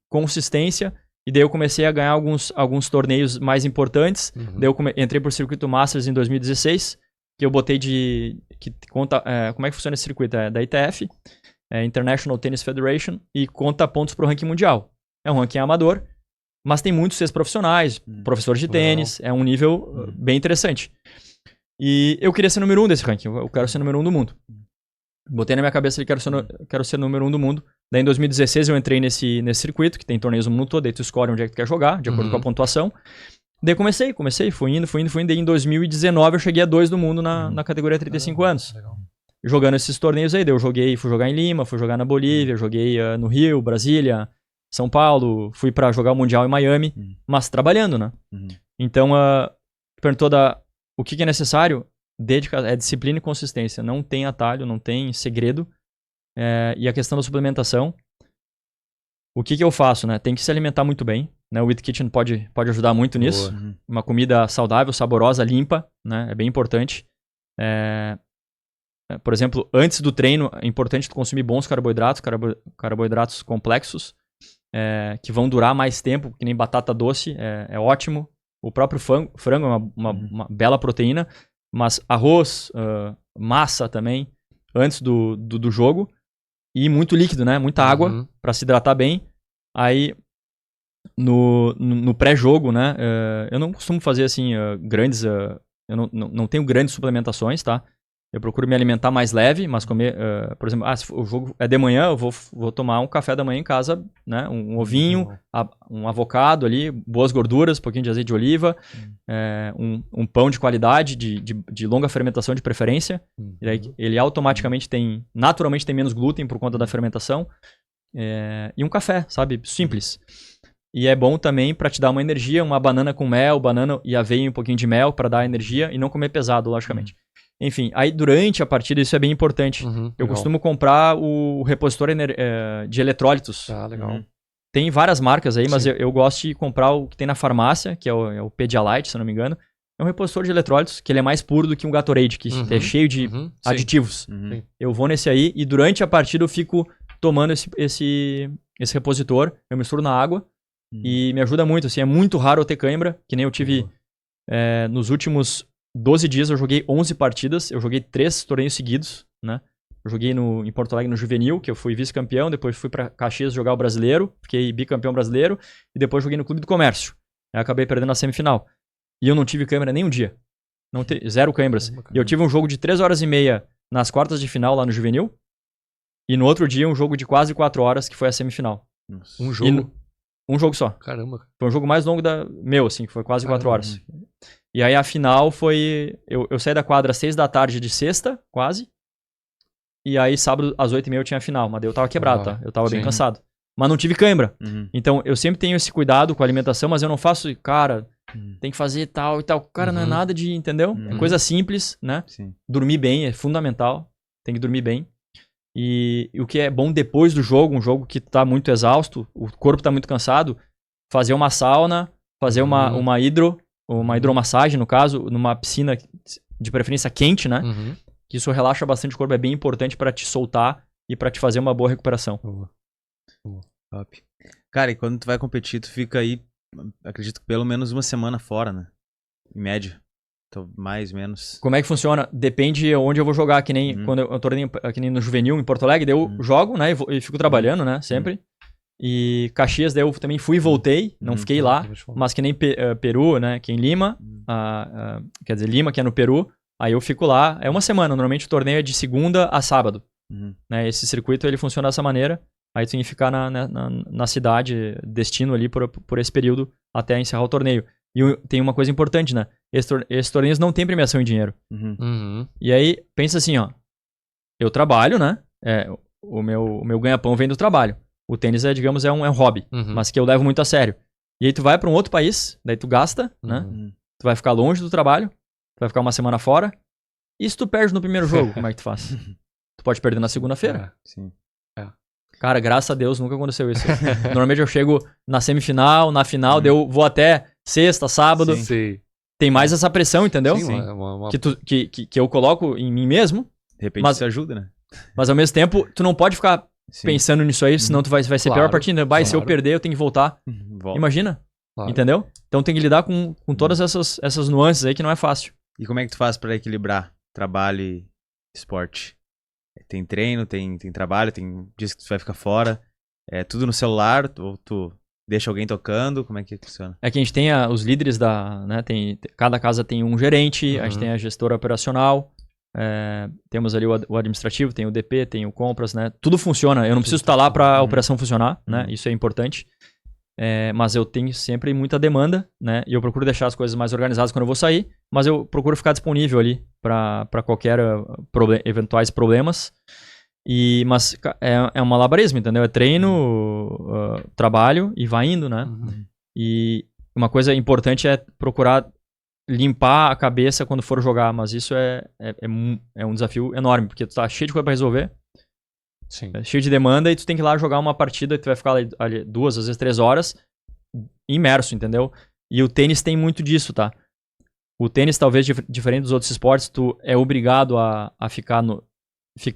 consistência. E daí eu comecei a ganhar alguns torneios mais importantes. Daí eu entrei pro Circuito Masters em 2016, que eu botei que conta... como é que funciona esse circuito? É da ITF, International Tennis Federation, e conta pontos pro ranking mundial. É um ranking amador, mas tem muitos profissionais, professores de tênis, é um nível bem interessante. E eu queria ser número 1 desse ranking, eu quero ser número 1 do mundo. Botei na minha cabeça que quero ser número 1 do mundo. Daí em 2016 eu entrei nesse circuito, que tem torneios no mundo todo, daí tu escolhe onde é que tu quer jogar, de acordo com a pontuação. Daí comecei, fui indo. Daí em 2019 eu cheguei a 2 do mundo na categoria 35 anos.
Legal.
Jogando esses torneios aí, daí fui jogar em Lima, fui jogar na Bolívia, joguei no Rio, Brasília, São Paulo, fui pra jogar o Mundial em Miami, mas trabalhando, né? Então, perguntou o que é necessário? É disciplina e consistência. Não tem atalho, não tem segredo. E a questão da suplementação. O que eu faço, né? Tem que se alimentar muito bem. Né? O With Kitchen pode ajudar muito nisso. Uma comida saudável, saborosa, limpa. Né? É bem importante. Por exemplo, antes do treino, é importante tu consumir bons carboidratos, carboidratos complexos, que vão durar mais tempo, que nem batata doce, é ótimo. O próprio frango é uma bela proteína. Mas arroz, massa também, antes do jogo. E muito líquido, né? Muita água pra se hidratar bem. Aí, no pré-jogo, né? Eu não costumo fazer, assim, grandes... eu não tenho grandes suplementações, tá? Eu procuro me alimentar mais leve, mas comer... por exemplo, se o jogo é de manhã, eu vou tomar um café da manhã em casa, né? Um ovinho, um avocado ali, boas gorduras, um pouquinho de azeite de oliva, um pão de qualidade, de longa fermentação de preferência. E daí ele automaticamente naturalmente tem menos glúten por conta da fermentação. E um café, sabe? Simples. E é bom também pra te dar uma energia, uma banana com mel, banana e aveia e um pouquinho de mel pra dar energia e não comer pesado, logicamente. Enfim, aí durante a partida isso é bem importante. Eu costumo comprar o repositor de eletrólitos.
Ah, legal.
Tem várias marcas aí, mas eu gosto de comprar o que tem na farmácia, que é o Pedialyte, se eu não me engano. É um repositor de eletrólitos, que ele é mais puro do que um Gatorade, que é cheio de aditivos. Eu vou nesse aí e durante a partida eu fico tomando esse repositor, eu misturo na água e me ajuda muito, assim, é muito raro eu ter cãibra, que nem eu tive nos últimos 12 dias eu joguei 11 partidas, eu joguei 3 torneios seguidos, né? Eu joguei em Porto Alegre no Juvenil, que eu fui vice-campeão, depois fui pra Caxias jogar o Brasileiro, fiquei bicampeão brasileiro, e depois joguei no Clube do Comércio. Aí acabei perdendo a semifinal. E eu não tive câmera nem um dia. Zero câmeras. E eu tive um jogo de 3 horas e meia nas quartas de final lá no Juvenil, e no outro dia um jogo de quase 4 horas, que foi a semifinal.
Nossa. Um jogo?
Um jogo só.
Caramba.
Foi o jogo mais longo meu, assim, que foi quase 4 horas. E aí a final foi... Eu saí da quadra às 6 da tarde de sexta, quase. E aí sábado às 8h30 eu tinha a final. Mas daí eu tava quebrado, tá? Eu tava bem cansado. Mas não tive cãibra. Então eu sempre tenho esse cuidado com a alimentação, mas eu não faço... Cara, tem que fazer tal e tal. Cara, não é nada de... Entendeu? É coisa simples, né?
Sim.
Dormir bem é fundamental. Tem que dormir bem. E o que é bom depois do jogo, um jogo que tá muito exausto, o corpo tá muito cansado, fazer uma sauna, fazer uma hidromassagem, no caso, numa piscina de preferência quente, né? Que isso relaxa bastante o corpo, é bem importante pra te soltar e pra te fazer uma boa recuperação.
Top. Cara, e quando tu vai competir, tu fica aí, acredito que pelo menos uma semana fora, né? Em média. Então, mais, menos.
Como é que funciona? Depende onde eu vou jogar, que nem quando eu torneio que nem no Juvenil, em Porto Alegre, daí eu jogo, né? E fico trabalhando, né? Sempre. E Caxias, daí eu também fui e voltei, não fiquei lá. Mas que nem Peru, né? Que em Lima, quer dizer, Lima, que é no Peru, aí eu fico lá. É uma semana, normalmente o torneio é de segunda a sábado. Né? Esse circuito, ele funciona dessa maneira. Aí tu tem que ficar na cidade, destino ali por esse período até encerrar o torneio. E tem uma coisa importante, né? Esses torneios não tem premiação em dinheiro. E aí, pensa assim, ó. Eu trabalho, né? O meu ganha-pão vem do trabalho. O tênis, digamos, é um hobby. Mas que eu levo muito a sério. E aí tu vai pra um outro país, daí tu gasta, né? Tu vai ficar longe do trabalho. Tu vai ficar uma semana fora. E se tu perde no primeiro jogo, como é que tu faz? Tu pode perder na segunda-feira.
Sim.
Cara, graças a Deus nunca aconteceu isso. Normalmente eu chego na semifinal, na final, daí eu vou até sexta, sábado.
Sim.
Tem mais essa pressão, entendeu?
Sim.
Que eu coloco em mim mesmo.
De repente isso ajuda, né?
Mas ao mesmo tempo, tu não pode ficar pensando nisso aí, senão tu vai ser pior partida. Se eu perder, eu tenho que voltar. Imagina. Claro. Entendeu? Então tem que lidar com todas essas nuances aí que não é fácil.
E como é que tu faz pra equilibrar trabalho e esporte? Tem treino, tem trabalho, tem dias que tu vai ficar fora. É tudo no celular, ou tu deixa alguém tocando? Como é que funciona?
É que a gente tem os líderes né, cada casa tem um gerente, a gente tem a gestora operacional, temos ali o administrativo, tem o DP, tem o compras, né? Tudo funciona. Eu não preciso estar lá para a operação funcionar, né? Isso é importante. Mas eu tenho sempre muita demanda, né? E eu procuro deixar as coisas mais organizadas quando eu vou sair, mas eu procuro ficar disponível ali para qualquer eventuais problemas. Mas é um malabarismo, entendeu? É treino, trabalho e vai indo, né? E uma coisa importante é procurar limpar a cabeça quando for jogar, mas isso é um desafio enorme, porque tu tá cheio de coisa pra resolver.
Sim.
Cheio de demanda e tu tem que ir lá jogar uma partida que tu vai ficar ali 2, às vezes 3 horas imerso, entendeu? E o tênis tem muito disso, tá? O tênis, talvez diferente dos outros esportes, tu é obrigado a ficar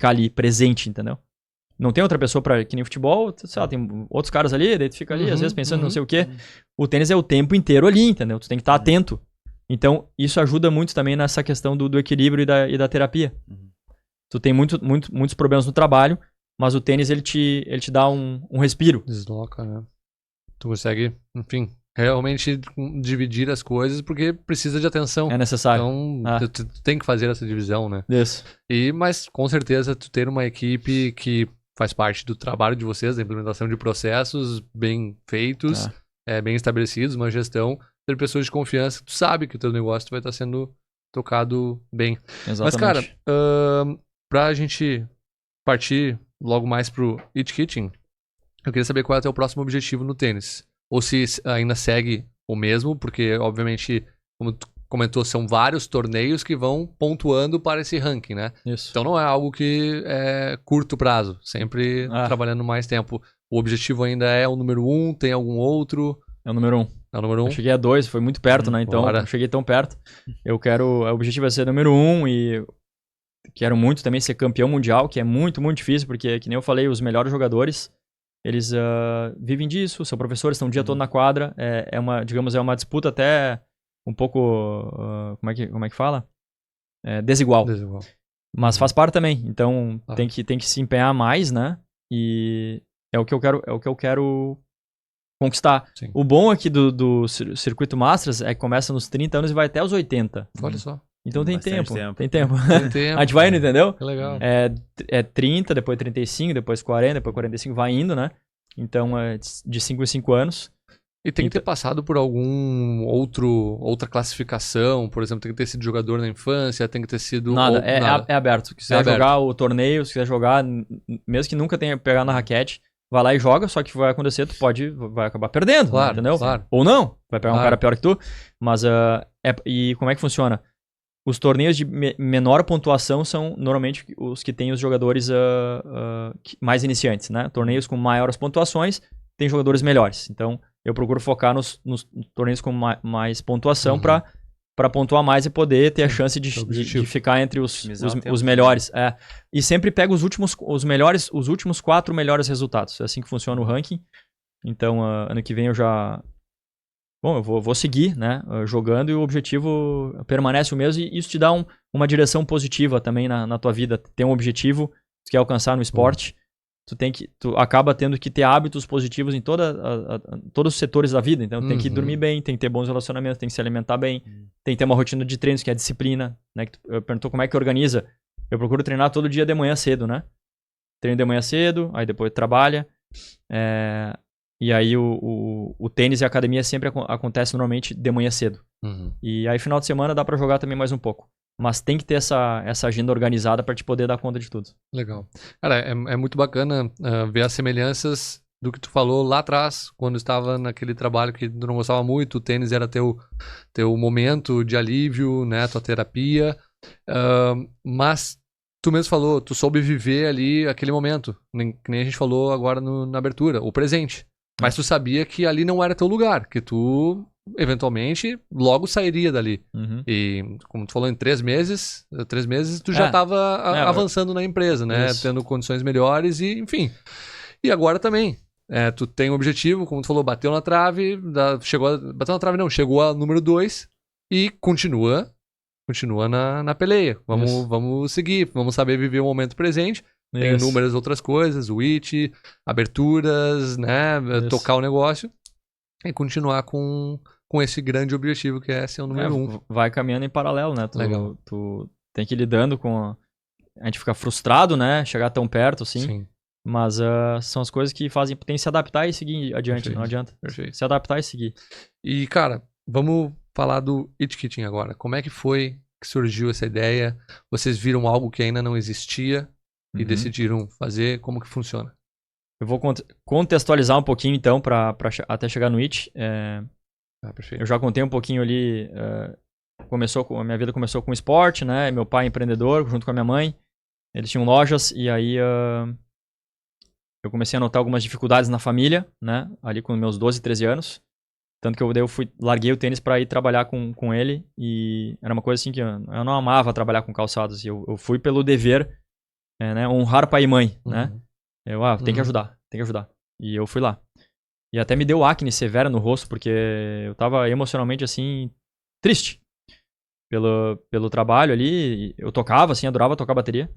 ali presente, entendeu? Não tem outra pessoa que nem futebol, sei lá, tem outros caras ali, daí tu fica ali, às vezes pensando não sei o quê. O tênis é o tempo inteiro ali, entendeu? Tu tem que estar atento. Então, isso ajuda muito também nessa questão do equilíbrio e da terapia. Tu tem muitos problemas no trabalho, mas o tênis, ele te dá um respiro.
Desloca, né? Tu consegue, enfim, realmente dividir as coisas porque precisa de atenção.
É necessário.
Então, tu tem que fazer essa divisão, né?
Isso.
Mas, com certeza, tu ter uma equipe que faz parte do trabalho de vocês, da implementação de processos bem feitos, bem estabelecidos, uma gestão, ter pessoas de confiança, tu sabe que o teu negócio vai estar sendo tocado bem.
Exatamente.
Mas, cara, pra gente partir logo mais pro It Kitchen, eu queria saber qual é o teu próximo objetivo no tênis. Ou se ainda segue o mesmo, porque, obviamente, como tu comentou, são vários torneios que vão pontuando para esse ranking, né?
Isso.
Então não é algo que é curto prazo, sempre trabalhando mais tempo. O objetivo ainda é o número 1, tem algum outro?
É o número 1.
É o número 1?
Eu cheguei a 2, foi muito perto, né? Então, eu cheguei tão perto. O objetivo é ser número 1 e quero muito também ser campeão mundial, que é muito, muito difícil, porque, que nem eu falei, os melhores jogadores, eles vivem disso, são professores, estão o dia todo na quadra, digamos, é uma disputa até um pouco, como é que fala? Desigual. Mas faz parte também, então tem que se empenhar mais, né? E é o que eu quero conquistar.
Sim.
O bom aqui do circuito Masters é que começa nos 30 anos e vai até os 80.
Olha só.
Então tem tempo.
Tem tempo.
A gente vai indo, entendeu?
Que legal.
É 30, depois 35, depois 40, depois 45, vai indo, né? Então é de 5 em 5 anos.
E tem que ter passado por outra classificação, por exemplo, tem que ter sido jogador na infância, tem que ter sido...
Nada, é aberto. Se quiser jogar o torneio, se quiser jogar, mesmo que nunca tenha pegado na raquete, vai lá e joga, só que vai acontecer, vai acabar perdendo,
claro,
entendeu?
Claro.
Ou não, vai pegar um cara pior que tu, mas e como é que funciona? Os torneios de menor pontuação são normalmente os que têm os jogadores mais iniciantes, né? Torneios com maiores pontuações tem jogadores melhores, então eu procuro focar nos torneios com mais pontuação para pontuar mais e poder ter a chance de ficar entre os melhores. E sempre pego os últimos 4 melhores resultados. É assim que funciona o ranking. Então, ano que vem eu já... Bom, eu vou seguir, né, jogando, e o objetivo permanece o mesmo, e isso te dá uma direção positiva também na tua vida. Ter um objetivo que tu quer alcançar no esporte, tu acaba tendo que ter hábitos positivos em todos os setores da vida. Então tem que dormir bem, tem que ter bons relacionamentos, tem que se alimentar bem, tem que ter uma rotina de treinos, que é a disciplina, né? Que tu perguntou como é que organiza. Eu procuro treinar todo dia de manhã cedo, né? Treino de manhã cedo, aí depois trabalha. E aí o tênis e a academia sempre acontece normalmente de manhã cedo. E aí final de semana dá pra jogar também mais um pouco. Mas tem que ter essa agenda organizada para te poder dar conta de tudo. Legal.
Cara, é muito bacana ver as semelhanças do que tu falou lá atrás, quando estava naquele trabalho que tu não gostava muito, o tênis era teu momento de alívio, né, tua terapia. Mas tu mesmo falou, tu soube viver ali aquele momento, que nem a gente falou agora na abertura, o presente. Mas tu sabia que ali não era teu lugar, que tu... eventualmente, logo sairia dali. E, como tu falou, em 3 meses tu já estava avançando na empresa, né? Isso. Tendo condições melhores e, enfim. E agora também. Tu tem um objetivo, como tu falou, bateu na trave, chegou a número 2 e continua na peleia. Vamos seguir, vamos saber viver o momento presente. Tem inúmeras outras coisas, o IT, aberturas, né? Tocar o negócio e continuar com esse grande objetivo que é ser o número 1.
Vai caminhando em paralelo, né? Tu tem que ir lidando com... A gente fica frustrado, né? Chegar tão perto, assim. Sim. Mas são as coisas que fazem... Tem que se adaptar e seguir adiante. Perfeito. Não adianta. Perfeito. Se adaptar e seguir.
E, cara, vamos falar do It Kitchen agora. Como é que foi que surgiu essa ideia? Vocês viram algo que ainda não existia e decidiram fazer? Como que funciona?
Eu vou contextualizar um pouquinho, então, até chegar no It. Eu já contei um pouquinho ali. A minha vida começou com esporte, né? Meu pai é empreendedor, junto com a minha mãe. Eles tinham lojas, e aí eu comecei a notar algumas dificuldades na família, né? Ali com meus 12, 13 anos. Tanto que larguei o tênis para ir trabalhar com ele. E era uma coisa assim que eu não amava trabalhar com calçados. E eu fui pelo dever, né? Honrar pai e mãe, né? Tem que ajudar. E eu fui lá. E até me deu acne severa no rosto, porque eu tava emocionalmente, assim, triste. Pelo trabalho ali. Eu tocava, assim, adorava tocar bateria.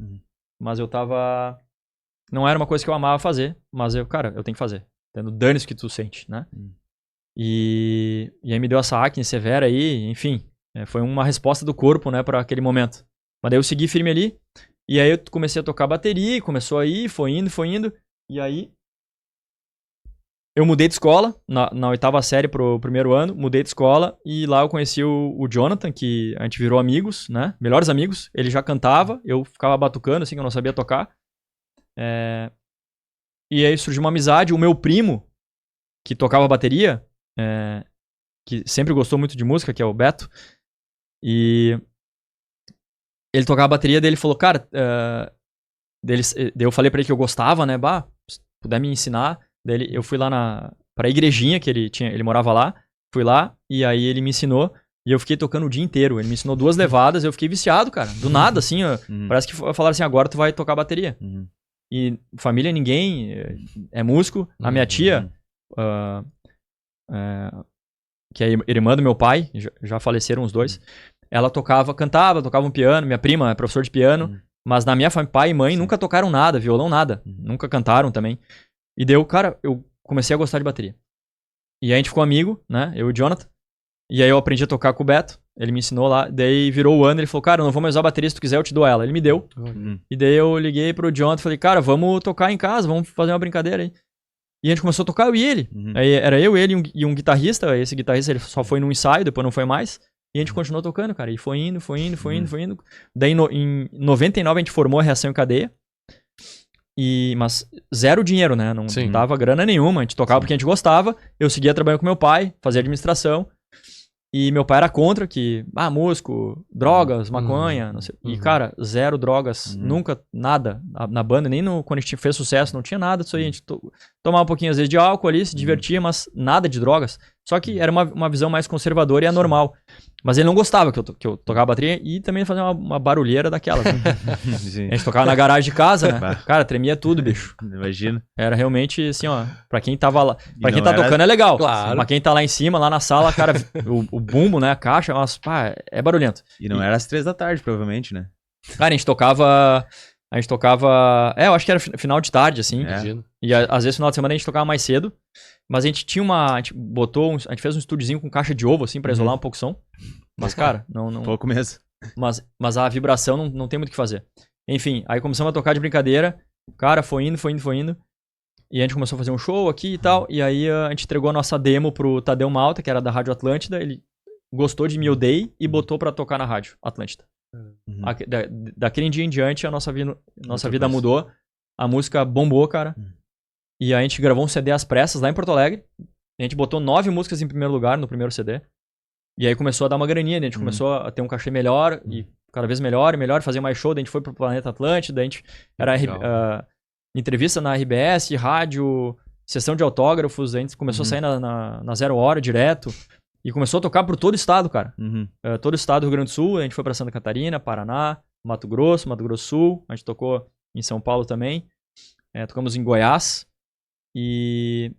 Mas eu tava... Não era uma coisa que eu amava fazer, mas eu tenho que fazer. Tendo dane-se que tu sente, né? E aí me deu essa acne severa aí, enfim. Foi uma resposta do corpo, né, pra aquele momento. Mas daí eu segui firme ali. E aí eu comecei a tocar bateria, e começou a ir, foi indo. E aí eu mudei de escola, na 8ª série pro primeiro ano, mudei de escola, e lá eu conheci o Jonathan, que a gente virou amigos, né? Melhores amigos. Ele já cantava, eu ficava batucando, assim, que eu não sabia tocar. E aí surgiu uma amizade. O meu primo, que tocava bateria, que sempre gostou muito de música, que é o Beto, e ele tocava a bateria, dele falou, cara, daí eu falei pra ele que eu gostava, né, se puder me ensinar. Daí eu fui lá pra igrejinha que ele morava lá, fui lá, e aí ele me ensinou, e eu fiquei tocando o dia inteiro. Ele me ensinou 2 levadas, eu fiquei viciado, cara, do nada, assim, parece que falaram assim, agora tu vai tocar bateria. E família, ninguém é músico. A minha tia, que é a irmã do meu pai, já faleceram os dois, ela cantava, tocava um piano, minha prima é professor de piano, mas na minha família, pai e mãe nunca tocaram nada, violão nada, nunca cantaram também. E daí, cara, eu comecei a gostar de bateria. E aí a gente ficou amigo, né, eu e o Jonathan, e aí eu aprendi a tocar com o Beto, ele me ensinou lá, daí virou o ano, ele falou, cara, eu não vou mais usar a bateria, se tu quiser eu te dou ela. Ele me deu, e daí eu liguei pro Jonathan e falei, cara, vamos tocar em casa, vamos fazer uma brincadeira aí. E a gente começou a tocar, eu e ele. Aí era eu, ele e um guitarrista. Esse guitarrista ele só foi num ensaio, depois não foi mais. E a gente continuou tocando, cara. E foi indo. Daí em 99 a gente formou a Reação em Cadeia. Mas zero dinheiro, né? Não dava grana nenhuma. A gente tocava porque a gente gostava. Eu seguia trabalhando com meu pai, fazia administração. E meu pai era contra que, músico, drogas, maconha, não sei. E, cara, zero drogas, nunca, nada. Na banda, nem quando a gente fez sucesso, não tinha nada disso aí. A gente tomava um pouquinho, às vezes, de álcool ali, se divertia, mas nada de drogas. Só que era uma visão mais conservadora e anormal. Mas ele não gostava que eu tocava bateria e também fazia uma barulheira daquelas. Né? A gente tocava na garagem de casa, né? Cara, tremia tudo, bicho.
Imagina.
Era realmente, assim, ó, pra quem tava lá... Pra quem tá tocando é legal.
Claro.
Mas quem tá lá em cima, lá na sala, cara, o bumbo, né, a caixa, é barulhento.
E não era às 3 da tarde, provavelmente, né?
Cara, a gente tocava... eu acho que era final de tarde, assim. E às vezes, no final de semana, a gente tocava mais cedo. Mas a gente tinha a gente fez um estúdiozinho com caixa de ovo, assim, pra isolar um pouco o som. Mas, cara, não...
Pouco mesmo.
Mas a vibração não tem muito o que fazer. Enfim, aí começamos a tocar de brincadeira. Cara, foi indo. E a gente começou a fazer um show aqui e tal. E aí a gente entregou a nossa demo pro Tadeu Malta, que era da Rádio Atlântida. Ele gostou de Me Odeie e botou pra tocar na Rádio Atlântida. Daquele dia em diante, a nossa vida mudou. A música bombou, cara. E a gente gravou um CD às pressas lá em Porto Alegre. A gente botou 9 músicas em primeiro lugar no primeiro CD. E aí começou a dar uma graninha, né? A gente começou a ter um cachê melhor e cada vez melhor e melhor, fazer mais show. Daí a gente foi pro Planeta Atlântida, a gente era entrevista na RBS, rádio, sessão de autógrafos. A gente começou a sair na 0 hora direto. E começou a tocar por todo o estado, cara. Todo o estado do Rio Grande do Sul. A gente foi pra Santa Catarina, Paraná, Mato Grosso do Sul. A gente tocou em São Paulo também. Tocamos em Goiás. E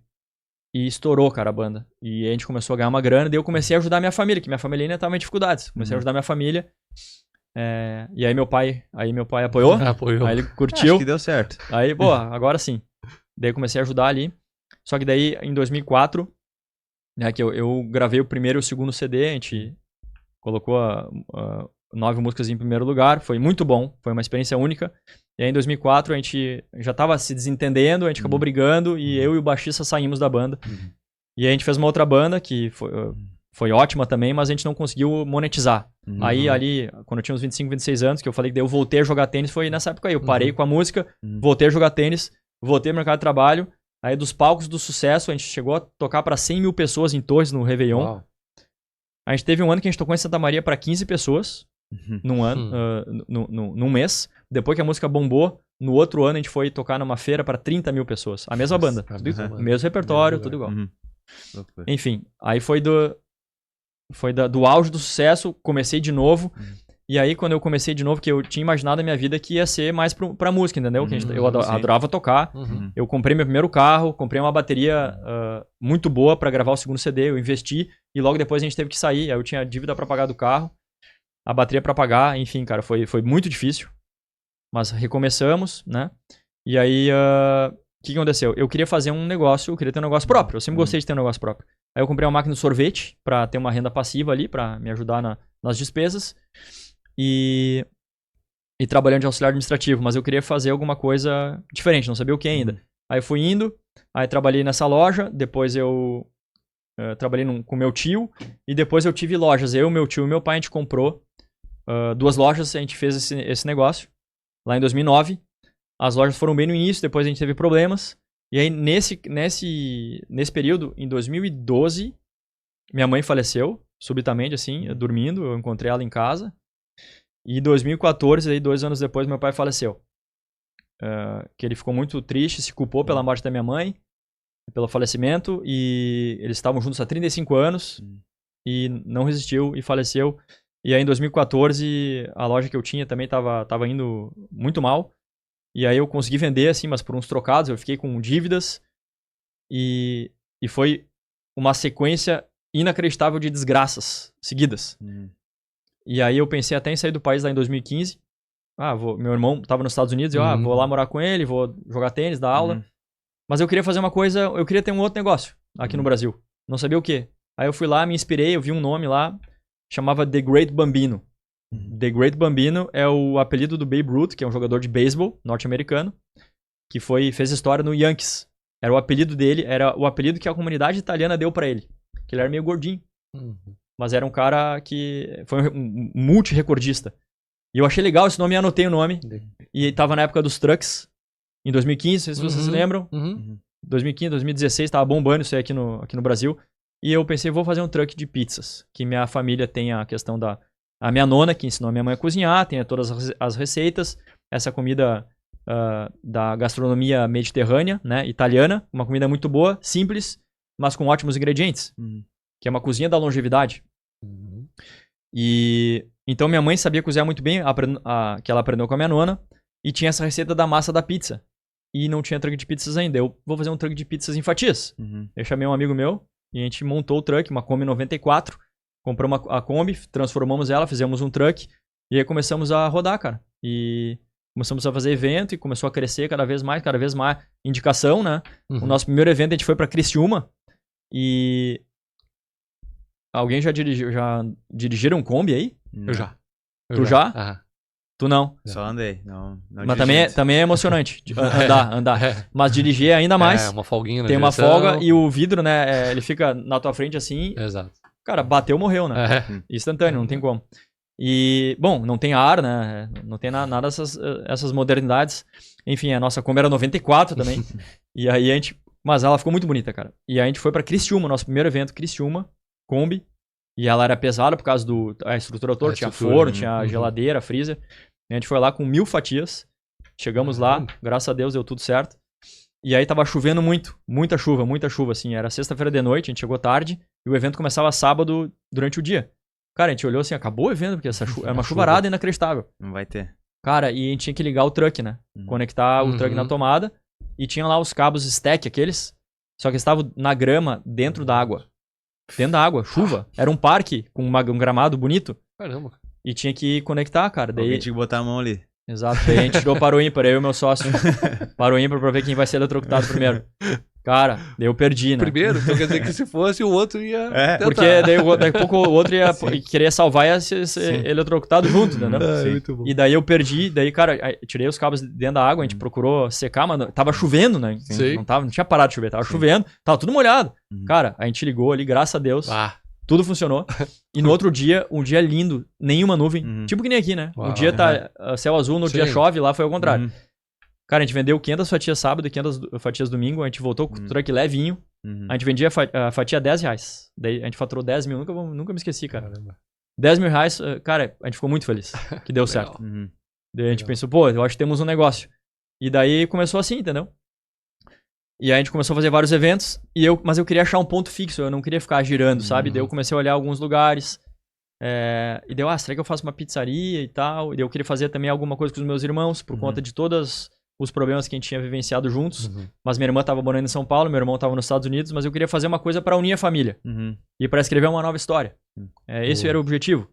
estourou, cara, a banda. E a gente começou a ganhar uma grana. Daí eu comecei a ajudar a minha família, que minha família ainda tava em dificuldades. Comecei a ajudar a minha família. E aí meu pai apoiou. Aí ele curtiu.
Acho que deu certo.
Aí, agora sim. Daí eu comecei a ajudar ali. Só que daí, em 2004, que eu gravei o primeiro e o segundo CD, a gente colocou 9 músicas em primeiro lugar. Foi muito bom, foi uma experiência única. E aí em 2004 a gente já tava se desentendendo, a gente acabou brigando e eu e o baixista saímos da banda. E aí a gente fez uma outra banda que foi ótima também, mas a gente não conseguiu monetizar. Aí ali, quando eu tinha uns 25, 26 anos, que eu falei que daí eu voltei a jogar tênis, foi nessa época aí. Eu parei com a música, voltei a jogar tênis, voltei ao mercado de trabalho. Aí dos palcos do sucesso, a gente chegou a tocar pra 100 mil pessoas em Torres, no Réveillon. Uau. A gente teve um ano que a gente tocou em Santa Maria pra 15 pessoas. Num ano, num mês. Depois que a música bombou, no outro ano a gente foi tocar numa feira pra 30 mil pessoas. A mesma banda. Mesmo repertório, tudo igual. Enfim, aí foi do auge do sucesso, comecei de novo. E aí quando eu comecei de novo, que eu tinha imaginado a minha vida que ia ser mais pra música, entendeu? Que eu adorava tocar. Eu comprei meu primeiro carro, comprei uma bateria muito boa pra gravar o segundo CD, eu investi. E logo depois a gente teve que sair, aí eu tinha dívida pra pagar do carro. A bateria pra pagar, enfim, cara, foi muito difícil. Mas recomeçamos, né? E aí, o que aconteceu? Eu queria fazer um negócio, eu queria ter um negócio próprio. Eu sempre gostei de ter um negócio próprio. Aí eu comprei uma máquina de sorvete pra ter uma renda passiva ali, pra me ajudar nas despesas. E trabalhando de auxiliar administrativo. Mas eu queria fazer alguma coisa diferente, não sabia o que ainda. Aí eu fui indo, aí trabalhei nessa loja, depois eu trabalhei com meu tio, e depois eu tive lojas. Eu, meu tio e meu pai, a gente comprou 2 lojas, a gente fez esse negócio lá em 2009. As lojas foram bem no início, depois a gente teve problemas. E aí nesse período, em 2012, minha mãe faleceu subitamente, assim, dormindo. Eu encontrei ela em casa. E em 2014, aí 2 anos depois, meu pai faleceu. Que ele ficou muito triste, se culpou pela morte da minha mãe, pelo falecimento, e eles estavam juntos há 35 anos e não resistiu e faleceu. E aí em 2014 a loja que eu tinha também tava indo muito mal, e aí eu consegui vender assim, mas por uns trocados, eu fiquei com dívidas, e foi uma sequência inacreditável de desgraças seguidas. E aí eu pensei até em sair do país lá em 2015. Meu irmão tava nos Estados Unidos, eu vou lá morar com ele, vou jogar tênis, dar aula. Mas eu queria fazer uma coisa, eu queria ter um outro negócio aqui no Brasil. Não sabia o quê. Aí eu fui lá, me inspirei, eu vi um nome lá, chamava The Great Bambino. The Great Bambino é o apelido do Babe Ruth, que é um jogador de beisebol norte-americano, que fez história no Yankees. Era o apelido dele, era o apelido que a comunidade italiana deu pra ele. Que ele era meio gordinho. Mas era um cara que foi um multi-recordista. E eu achei legal esse nome e anotei o nome. E tava na época dos trucks, em 2015, não sei se vocês se lembram. 2015, 2016, tava bombando isso aí aqui no Brasil. E eu pensei, vou fazer um truck de pizzas. Que minha família tem a questão da... A minha nona, que ensinou a minha mãe a cozinhar, tem todas as receitas. Essa comida da gastronomia mediterrânea, né, italiana. Uma comida muito boa, simples, mas com ótimos ingredientes. Que é uma cozinha da longevidade. E então minha mãe sabia cozinhar muito bem, que ela aprendeu com a minha nona. E tinha essa receita da massa da pizza. E não tinha truck de pizzas ainda. Eu vou fazer um truck de pizzas em fatias. Eu chamei um amigo meu e a gente montou o truck, uma Kombi 94. Compramos a Kombi, transformamos ela, fizemos um truck. E aí começamos a rodar, cara. E começamos a fazer evento e começou a crescer cada vez mais indicação, né? O nosso primeiro evento a gente foi pra Criciúma. E... Alguém já dirigiram um Kombi aí?
Eu já.
Tu já? Tu não?
Só andei. Não
mas também é emocionante andar. Mas dirigir é ainda mais.
É, uma folguinha na
Tem
direção.
uma folga e o vidro, né? Ele fica na tua frente assim.
Exato.
Cara, bateu, morreu, né? Instantâneo, não tem como. E, bom, não tem ar, né? Não tem nada dessas modernidades. Enfim, a nossa Kombi era 94 também. E aí a gente... Mas ela ficou muito bonita, cara. E aí a gente foi pra Criciúma, nosso primeiro evento, Criciúma, Kombi. E ela era pesada por causa da estrutura toda. Tinha forno, tinha geladeira, freezer. E a gente foi lá com 1000 fatias. Chegamos lá, graças a Deus deu tudo certo. E aí tava chovendo muito. Muita chuva, assim. Era sexta-feira de noite, a gente chegou tarde. E o evento começava sábado durante o dia. Cara, a gente olhou assim, acabou o evento, porque essa era uma chuvarada inacreditável.
Não vai ter.
Cara, e a gente tinha que ligar o truck, né? Conectar o truck na tomada. E tinha lá os cabos stack, aqueles. Só que estavam na grama, dentro da água. Dentro da água, chuva. Era um parque com um gramado bonito.
Caramba.
E tinha que conectar, cara. Daí...
Alguém tinha que botar a mão ali.
Exato. Daí a gente tirou para o ímpar, eu e meu sócio. Para o ímpar pra ver quem vai ser eletrocutado primeiro. Cara, daí eu perdi, né?
Primeiro? Então quer dizer que se fosse, o outro ia tentar.
Porque daqui a pouco o outro ia querer salvar e ia ser eletrocutado junto, entendeu?
Muito bom.
E daí eu perdi, daí, cara, tirei os cabos dentro da água, a gente procurou secar, mas tava chovendo, né? Não tinha parado de chover, tava chovendo, tava tudo molhado. Cara, a gente ligou ali, graças a Deus, tudo funcionou. E no outro dia, um dia lindo, nenhuma nuvem, tipo que nem aqui, né? Um dia tá céu azul, no dia chove, lá foi ao contrário. Cara, a gente vendeu 500 fatias sábado e 500 fatias domingo. A gente voltou com o truck levinho. A gente vendia a fatia R$10. Daí a gente faturou 10 mil. Nunca me esqueci, cara. Caramba. 10 mil reais. Cara, a gente ficou muito feliz que deu certo. Daí a gente pensou, pô, eu acho que temos um negócio. E daí começou assim, entendeu? E aí a gente começou a fazer vários eventos. Mas eu queria achar um ponto fixo. Eu não queria ficar girando, sabe? Daí eu comecei a olhar alguns lugares. E deu, será que eu faço uma pizzaria e tal? E daí eu queria fazer também alguma coisa com os meus irmãos, por conta de todas... os problemas que a gente tinha vivenciado juntos. Mas minha irmã tava morando em São Paulo, meu irmão tava nos Estados Unidos, mas eu queria fazer uma coisa pra unir a família. E pra escrever uma nova história. Esse era o objetivo.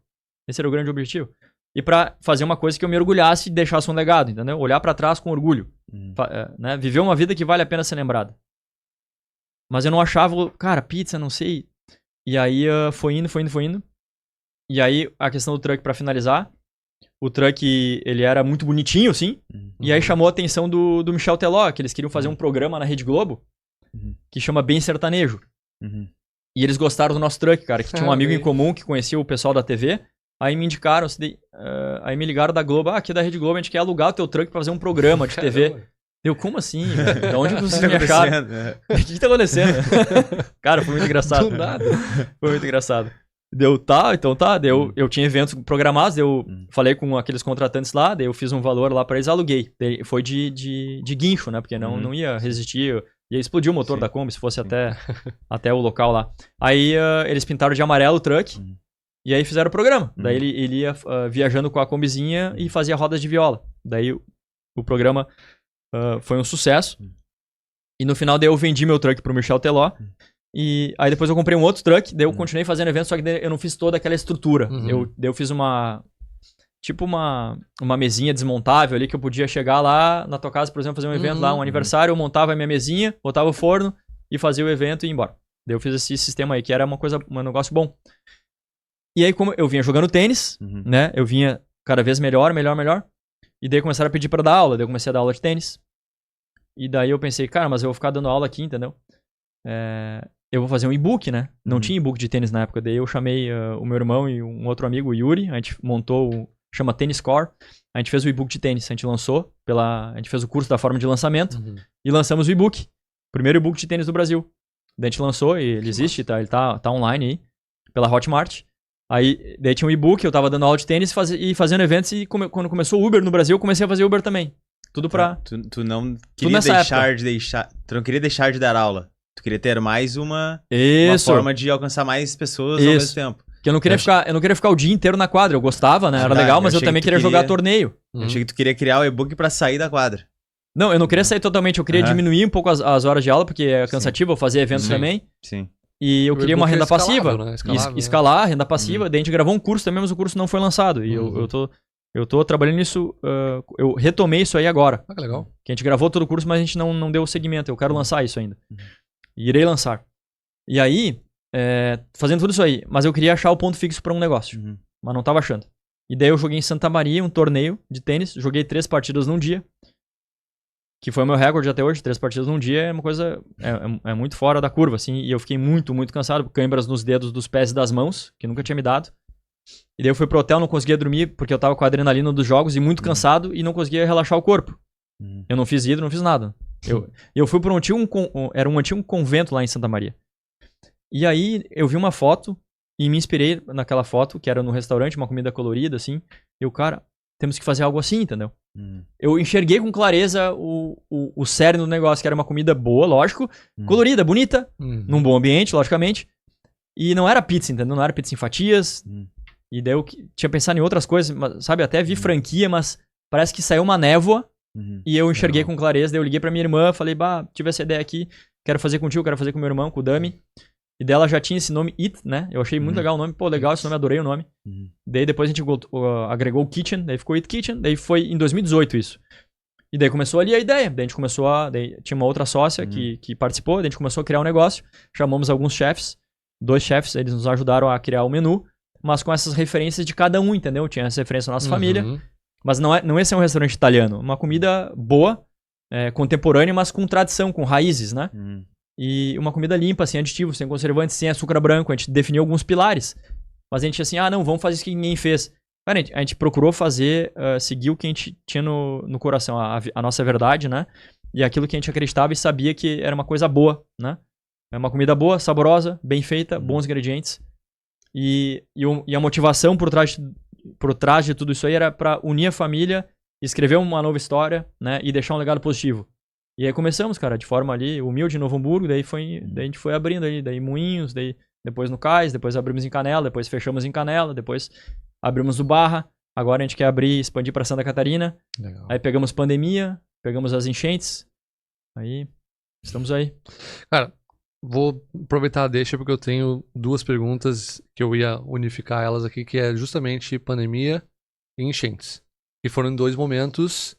Esse era o grande objetivo. E pra fazer uma coisa que eu me orgulhasse e deixasse um legado, entendeu? Olhar pra trás com orgulho. Né? Viver uma vida que vale a pena ser lembrada. Mas eu não achava, cara, pizza, não sei. E aí foi indo. E aí a questão do truck pra finalizar. O truck, ele era muito bonitinho, assim. E aí chamou a atenção do Michel Teló, que eles queriam fazer um programa na Rede Globo, que chama Bem Sertanejo. E eles gostaram do nosso truck, cara, que tinha um amigo em comum que conhecia o pessoal da TV. Aí me indicaram, aí me ligaram da Globo. Aqui da Rede Globo a gente quer alugar o teu truck pra fazer um programa de TV. Eu, como assim, velho? Da onde vocês me acharam? O que tá acontecendo? Cara, foi muito engraçado.
Do nada.
Foi muito engraçado. Então tá. Eu tinha eventos programados, eu falei com aqueles contratantes lá, daí eu fiz um valor lá pra eles, aluguei. Daí foi de guincho, né? Porque não ia resistir, ia explodir o motor da Kombi se fosse até o local lá. Aí eles pintaram de amarelo o truck, e aí fizeram o programa. Daí ele ia viajando com a Kombizinha e fazia rodas de viola. Daí o programa foi um sucesso. E no final daí eu vendi meu truck pro Michel Teló. E aí depois eu comprei um outro truck, daí eu continuei fazendo evento, só que daí eu não fiz toda aquela estrutura. Eu fiz uma mesinha desmontável ali que eu podia chegar lá na tua casa, por exemplo, fazer um evento lá, um aniversário, eu montava a minha mesinha, botava o forno e fazia o evento e ia embora. Daí eu fiz esse sistema aí, que era um negócio bom. E aí, como eu vinha jogando tênis, né? Eu vinha cada vez melhor. E daí começaram a pedir pra dar aula. Daí eu comecei a dar aula de tênis. E daí eu pensei, cara, mas eu vou ficar dando aula aqui, entendeu? Eu vou fazer um e-book, né? Não tinha e-book de tênis na época. Daí eu chamei o meu irmão e um outro amigo, o Yuri. A gente montou, chama Tennis Core. A gente fez o e-book de tênis. A gente lançou, a gente fez o curso da forma de lançamento. E lançamos o e-book. Primeiro e-book de tênis do Brasil. Daí a gente lançou, e ele existe, ele tá online aí, pela Hotmart. Daí tinha um e-book, eu tava dando aula de tênis e fazendo eventos. E quando começou o Uber no Brasil, eu comecei a fazer Uber também. Tudo pra...
Tu não queria Tu não queria deixar de dar aula. Tu queria ter mais uma forma de alcançar mais pessoas ao mesmo tempo.
Porque eu não queria ficar o dia inteiro na quadra. Eu gostava, né? Era legal, mas eu também queria jogar torneio.
Eu achei que tu queria criar o e-book pra sair da quadra.
Não, eu não queria sair totalmente. Eu queria diminuir um pouco as horas de aula, porque é cansativo eu fazer eventos também.
Sim.
E eu queria uma renda passiva.
Né?
Escalar, renda passiva. Daí a gente gravou um curso também, mas o curso não foi lançado. E eu tô trabalhando nisso. Eu retomei isso aí agora.
Que legal.
Que a gente gravou todo o curso, mas a gente não deu o segmento. Eu quero lançar isso ainda. E irei lançar. E aí, fazendo tudo isso aí. Mas eu queria achar o ponto fixo pra um negócio. Mas não tava achando. E daí eu joguei em Santa Maria um torneio de tênis. Joguei 3 partidas num dia. Que foi o meu recorde até hoje. 3 partidas num dia é uma coisa... É muito fora da curva, assim. E eu fiquei muito, muito cansado. Câimbras nos dedos dos pés e das mãos. Que nunca tinha me dado. E daí eu fui pro hotel, não conseguia dormir. Porque eu tava com a adrenalina dos jogos e muito cansado. E não conseguia relaxar o corpo. Eu não fiz hidro, não fiz nada. Eu fui por era um antigo convento lá em Santa Maria. E aí eu vi uma foto e me inspirei naquela foto, que era no restaurante, uma comida colorida, assim. E o cara, temos que fazer algo assim, entendeu? Eu enxerguei com clareza o cerne do negócio, que era uma comida boa, lógico, colorida, bonita, num bom ambiente, logicamente. E não era pizza, entendeu? Não era pizza em fatias. E daí eu tinha pensado em outras coisas, mas, sabe? Até vi franquia, mas parece que saiu uma névoa. E eu enxerguei com clareza. Daí eu liguei pra minha irmã, falei, tive essa ideia aqui, quero fazer contigo, quero fazer com meu irmão, com o Dami. E dela já tinha esse nome It, né? Eu achei muito legal o nome. Pô, legal esse nome, adorei o nome. Daí depois a gente agregou o Kitchen, daí ficou It Kitchen. Daí foi em 2018 isso. E daí começou ali a ideia. Daí a gente começou daí tinha uma outra sócia que participou. Daí a gente começou a criar um negócio. Chamamos alguns chefs. 2 chefs, eles nos ajudaram a criar o menu. Mas com essas referências de cada um, entendeu? Tinha essa referência da nossa família. Mas não esse é um restaurante italiano. Uma comida boa, contemporânea, mas com tradição, com raízes, né? E uma comida limpa, sem aditivos, sem conservantes, sem açúcar branco. A gente definiu alguns pilares. Mas a gente assim, não, vamos fazer isso que ninguém fez. Cara, a gente procurou fazer, seguir o que a gente tinha no coração, a nossa verdade, né? E aquilo que a gente acreditava e sabia que era uma coisa boa, né? É uma comida boa, saborosa, bem feita, bons ingredientes. E a motivação por trás de tudo isso aí era pra unir a família, escrever uma nova história, né? E deixar um legado positivo. E aí começamos, cara, de forma ali humilde em Novo Hamburgo, daí a gente foi abrindo aí, daí Moinhos, depois no Cais, depois abrimos em Canela, depois fechamos em Canela, depois abrimos no Barra, agora a gente quer expandir pra Santa Catarina. Legal. Aí pegamos pandemia, pegamos as enchentes, aí estamos aí.
Cara, vou aproveitar a deixa porque eu tenho 2 perguntas que eu ia unificar elas aqui, que é justamente pandemia e enchentes. E foram em 2 momentos.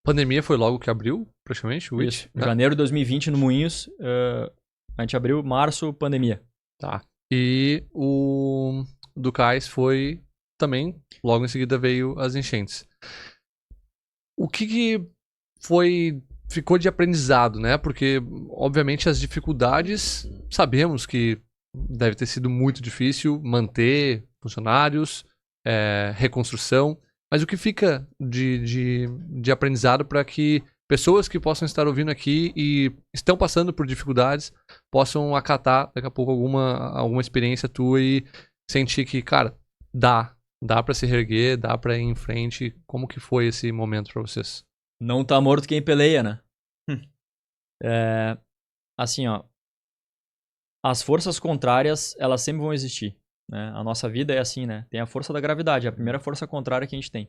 Pandemia foi logo que abriu, praticamente, o
Isso. Janeiro de 2020 no Moinhos, a gente abriu, março, pandemia.
Tá. E o do Cais foi também, logo em seguida veio as enchentes. O que ficou de aprendizado, né? Porque, obviamente, as dificuldades, sabemos que deve ter sido muito difícil manter funcionários, reconstrução, mas o que fica de aprendizado para que pessoas que possam estar ouvindo aqui e estão passando por dificuldades possam acatar daqui a pouco alguma experiência tua e sentir que, cara, dá para se reerguer, dá para ir em frente. Como que foi esse momento para vocês?
Não tá morto quem peleia, né? Assim, ó. As forças contrárias, elas sempre vão existir, né? A nossa vida é assim, né? Tem a força da gravidade, a primeira força contrária que a gente tem.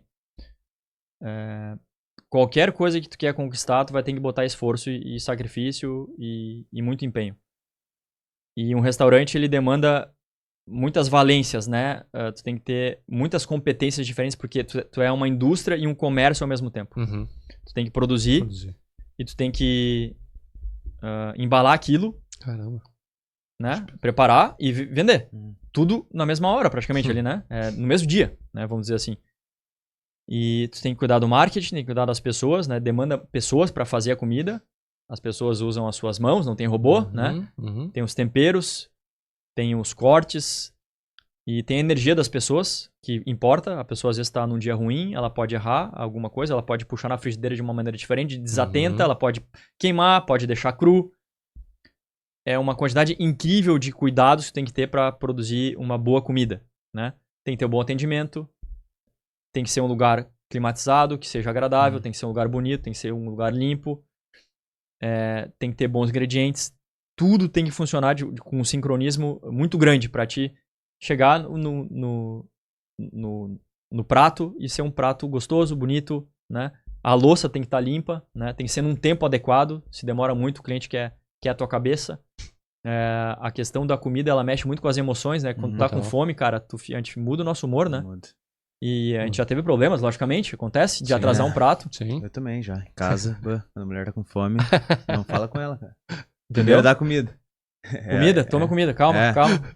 Qualquer coisa que tu quer conquistar, tu vai ter que botar esforço e sacrifício e muito empenho. E um restaurante, ele demanda muitas valências, né? Tu tem que ter muitas competências diferentes, porque tu é uma indústria e um comércio ao mesmo tempo. Tu tem que produzir. E tu tem que embalar aquilo.
Caramba.
Né? Preparar e vender. Tudo na mesma hora, praticamente, ali, né? No mesmo dia, né? Vamos dizer assim. E tu tem que cuidar do marketing, tem que cuidar das pessoas, né? Demanda pessoas para fazer a comida. As pessoas usam as suas mãos, não tem robô, né? Tem os temperos, tem os cortes e tem a energia das pessoas, que importa. A pessoa às vezes está num dia ruim, ela pode errar alguma coisa, ela pode puxar na frigideira de uma maneira diferente, desatenta, ela pode queimar, pode deixar cru. É uma quantidade incrível de cuidados que tu tem que ter para produzir uma boa comida, né? Tem que ter um bom atendimento, tem que ser um lugar climatizado, que seja agradável, tem que ser um lugar bonito, tem que ser um lugar limpo, tem que ter bons ingredientes. Tudo tem que funcionar com um sincronismo muito grande para ti chegar no prato e ser um prato gostoso, bonito, né? A louça tem que estar limpa, né? Tem que ser num tempo adequado. Se demora muito, o cliente quer a tua cabeça. A questão da comida, ela mexe muito com as emoções, né? Quando tu tá com fome, cara, a gente muda o nosso humor, né? E a gente já teve problemas, logicamente, acontece, de atrasar um prato.
Sim.
Eu também, já. Em casa, quando a mulher tá com fome, não fala com ela, cara.
Entendeu?
Primeiro dá comida.
Comida? Toma comida, calma.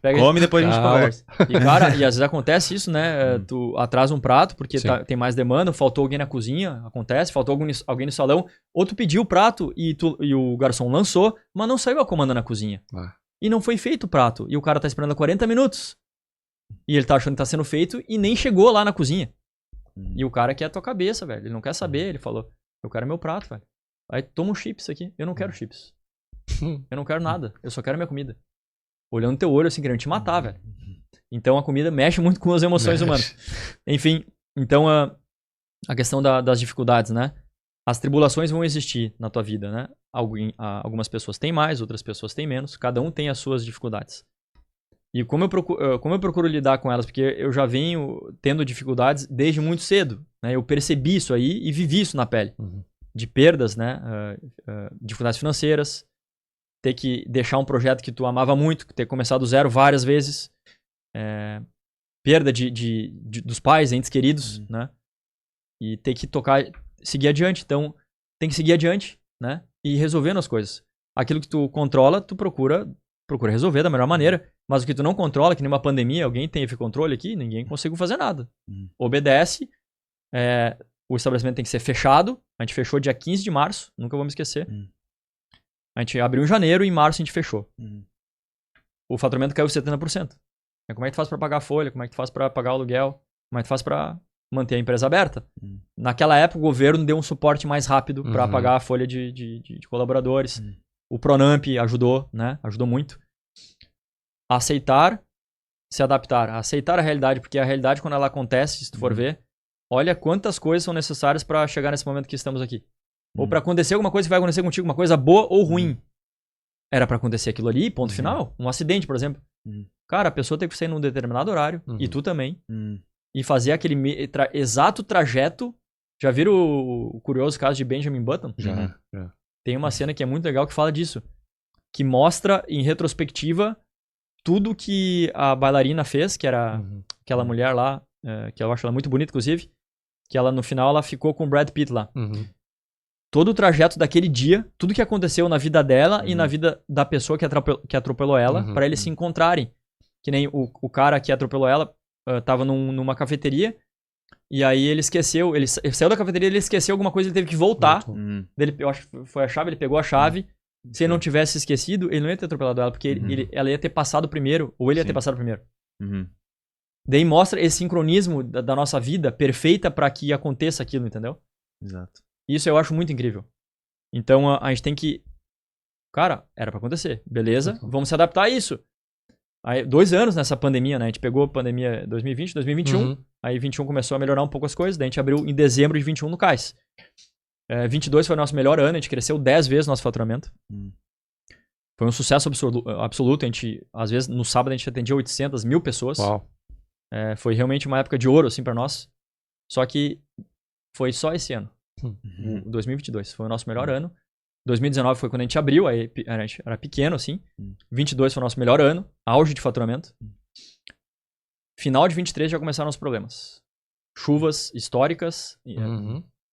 Pega
come e depois a gente conversa.
E, cara, e às vezes acontece isso, né? Tu atrasa um prato porque tem mais demanda, faltou alguém na cozinha, acontece, faltou alguém no salão, ou tu pediu o prato e o garçom lançou, mas não saiu a comanda na cozinha. E não foi feito o prato. E o cara tá esperando 40 minutos. E ele tá achando que tá sendo feito e nem chegou lá na cozinha. E o cara quer a tua cabeça, velho. Ele não quer saber. Ele falou, eu quero meu prato, velho. Aí toma um chips aqui. Eu não quero chips. Eu não quero nada. Eu só quero minha comida. Olhando no teu olho, assim, querendo te matar, velho. Então a comida mexe muito com as emoções humanas. Enfim, então a questão das dificuldades, né? As tribulações vão existir na tua vida, né? Algumas pessoas têm mais, outras pessoas têm menos. Cada um tem as suas dificuldades. E como eu procuro lidar com elas? Porque eu já venho tendo dificuldades desde muito cedo, né? Eu percebi isso aí e vivi isso na pele. De perdas, né? Dificuldades financeiras, ter que deixar um projeto que tu amava muito, ter começado do zero várias vezes, perda dos pais, entes queridos, né? E ter que seguir adiante. Então, tem que seguir adiante, né? E resolvendo as coisas. Aquilo que tu controla, tu procura resolver da melhor maneira. Mas o que tu não controla, que nem uma pandemia, alguém teve controle aqui, ninguém conseguiu fazer nada. Obedece. O estabelecimento tem que ser fechado. A gente fechou dia 15 de março, nunca vou me esquecer. A gente abriu em janeiro e em março a gente fechou. O faturamento caiu 70%. Como é que tu faz pra pagar a folha? Como é que tu faz pra pagar o aluguel? Como é que tu faz pra manter a empresa aberta? Naquela época, o governo deu um suporte mais rápido pra pagar a folha de colaboradores. O Pronamp ajudou, né? Ajudou muito. Aceitar, se adaptar. Aceitar a realidade, porque a realidade, quando ela acontece, se tu for ver, olha quantas coisas são necessárias pra chegar nesse momento que estamos aqui. Ou pra acontecer alguma coisa que vai acontecer contigo, uma coisa boa ou ruim. Era pra acontecer aquilo ali, ponto final. Um acidente, por exemplo. Cara, a pessoa tem que sair num determinado horário, e tu também, e fazer aquele exato trajeto. Já viram o curioso caso de Benjamin Button?
Já.
Tem uma cena que é muito legal que fala disso. Que mostra, em retrospectiva, tudo que a bailarina fez, que era aquela mulher lá, que eu acho ela muito bonita, inclusive, que ela, no final, ela ficou com o Brad Pitt lá. Todo o trajeto daquele dia, tudo que aconteceu na vida dela e na vida da pessoa que atropelou ela, pra eles se encontrarem. Que nem o cara que atropelou ela tava numa cafeteria, e aí ele esqueceu, ele saiu da cafeteria, ele esqueceu alguma coisa, ele teve que voltar. Eu acho que foi a chave, ele pegou a chave. Se ele não tivesse esquecido, ele não ia ter atropelado ela, porque ela ia ter passado primeiro, ou ele ia ter passado primeiro. Daí mostra esse sincronismo da nossa vida perfeita pra que aconteça aquilo, entendeu?
Exato.
Isso eu acho muito incrível. Então a gente tem que... Cara, era pra acontecer. Beleza, vamos se adaptar a isso. Aí, 2 anos nessa pandemia, né? A gente pegou a pandemia 2020, 2021. Aí 21 começou a melhorar um pouco as coisas. Daí a gente abriu em dezembro de 21 no CAIS. 22 foi o nosso melhor ano. A gente cresceu 10 vezes nosso faturamento. Foi um sucesso absoluto. A gente, às vezes, no sábado a gente atendia 800 mil pessoas.
Uau.
Foi realmente uma época de ouro, assim, pra nós. Só que foi só esse ano. 2022. Foi o nosso melhor ano. 2019 foi quando a gente abriu, aí a gente era pequeno, assim. 22 foi o nosso melhor ano, auge de faturamento. Final de 23 já começaram os problemas. Chuvas históricas,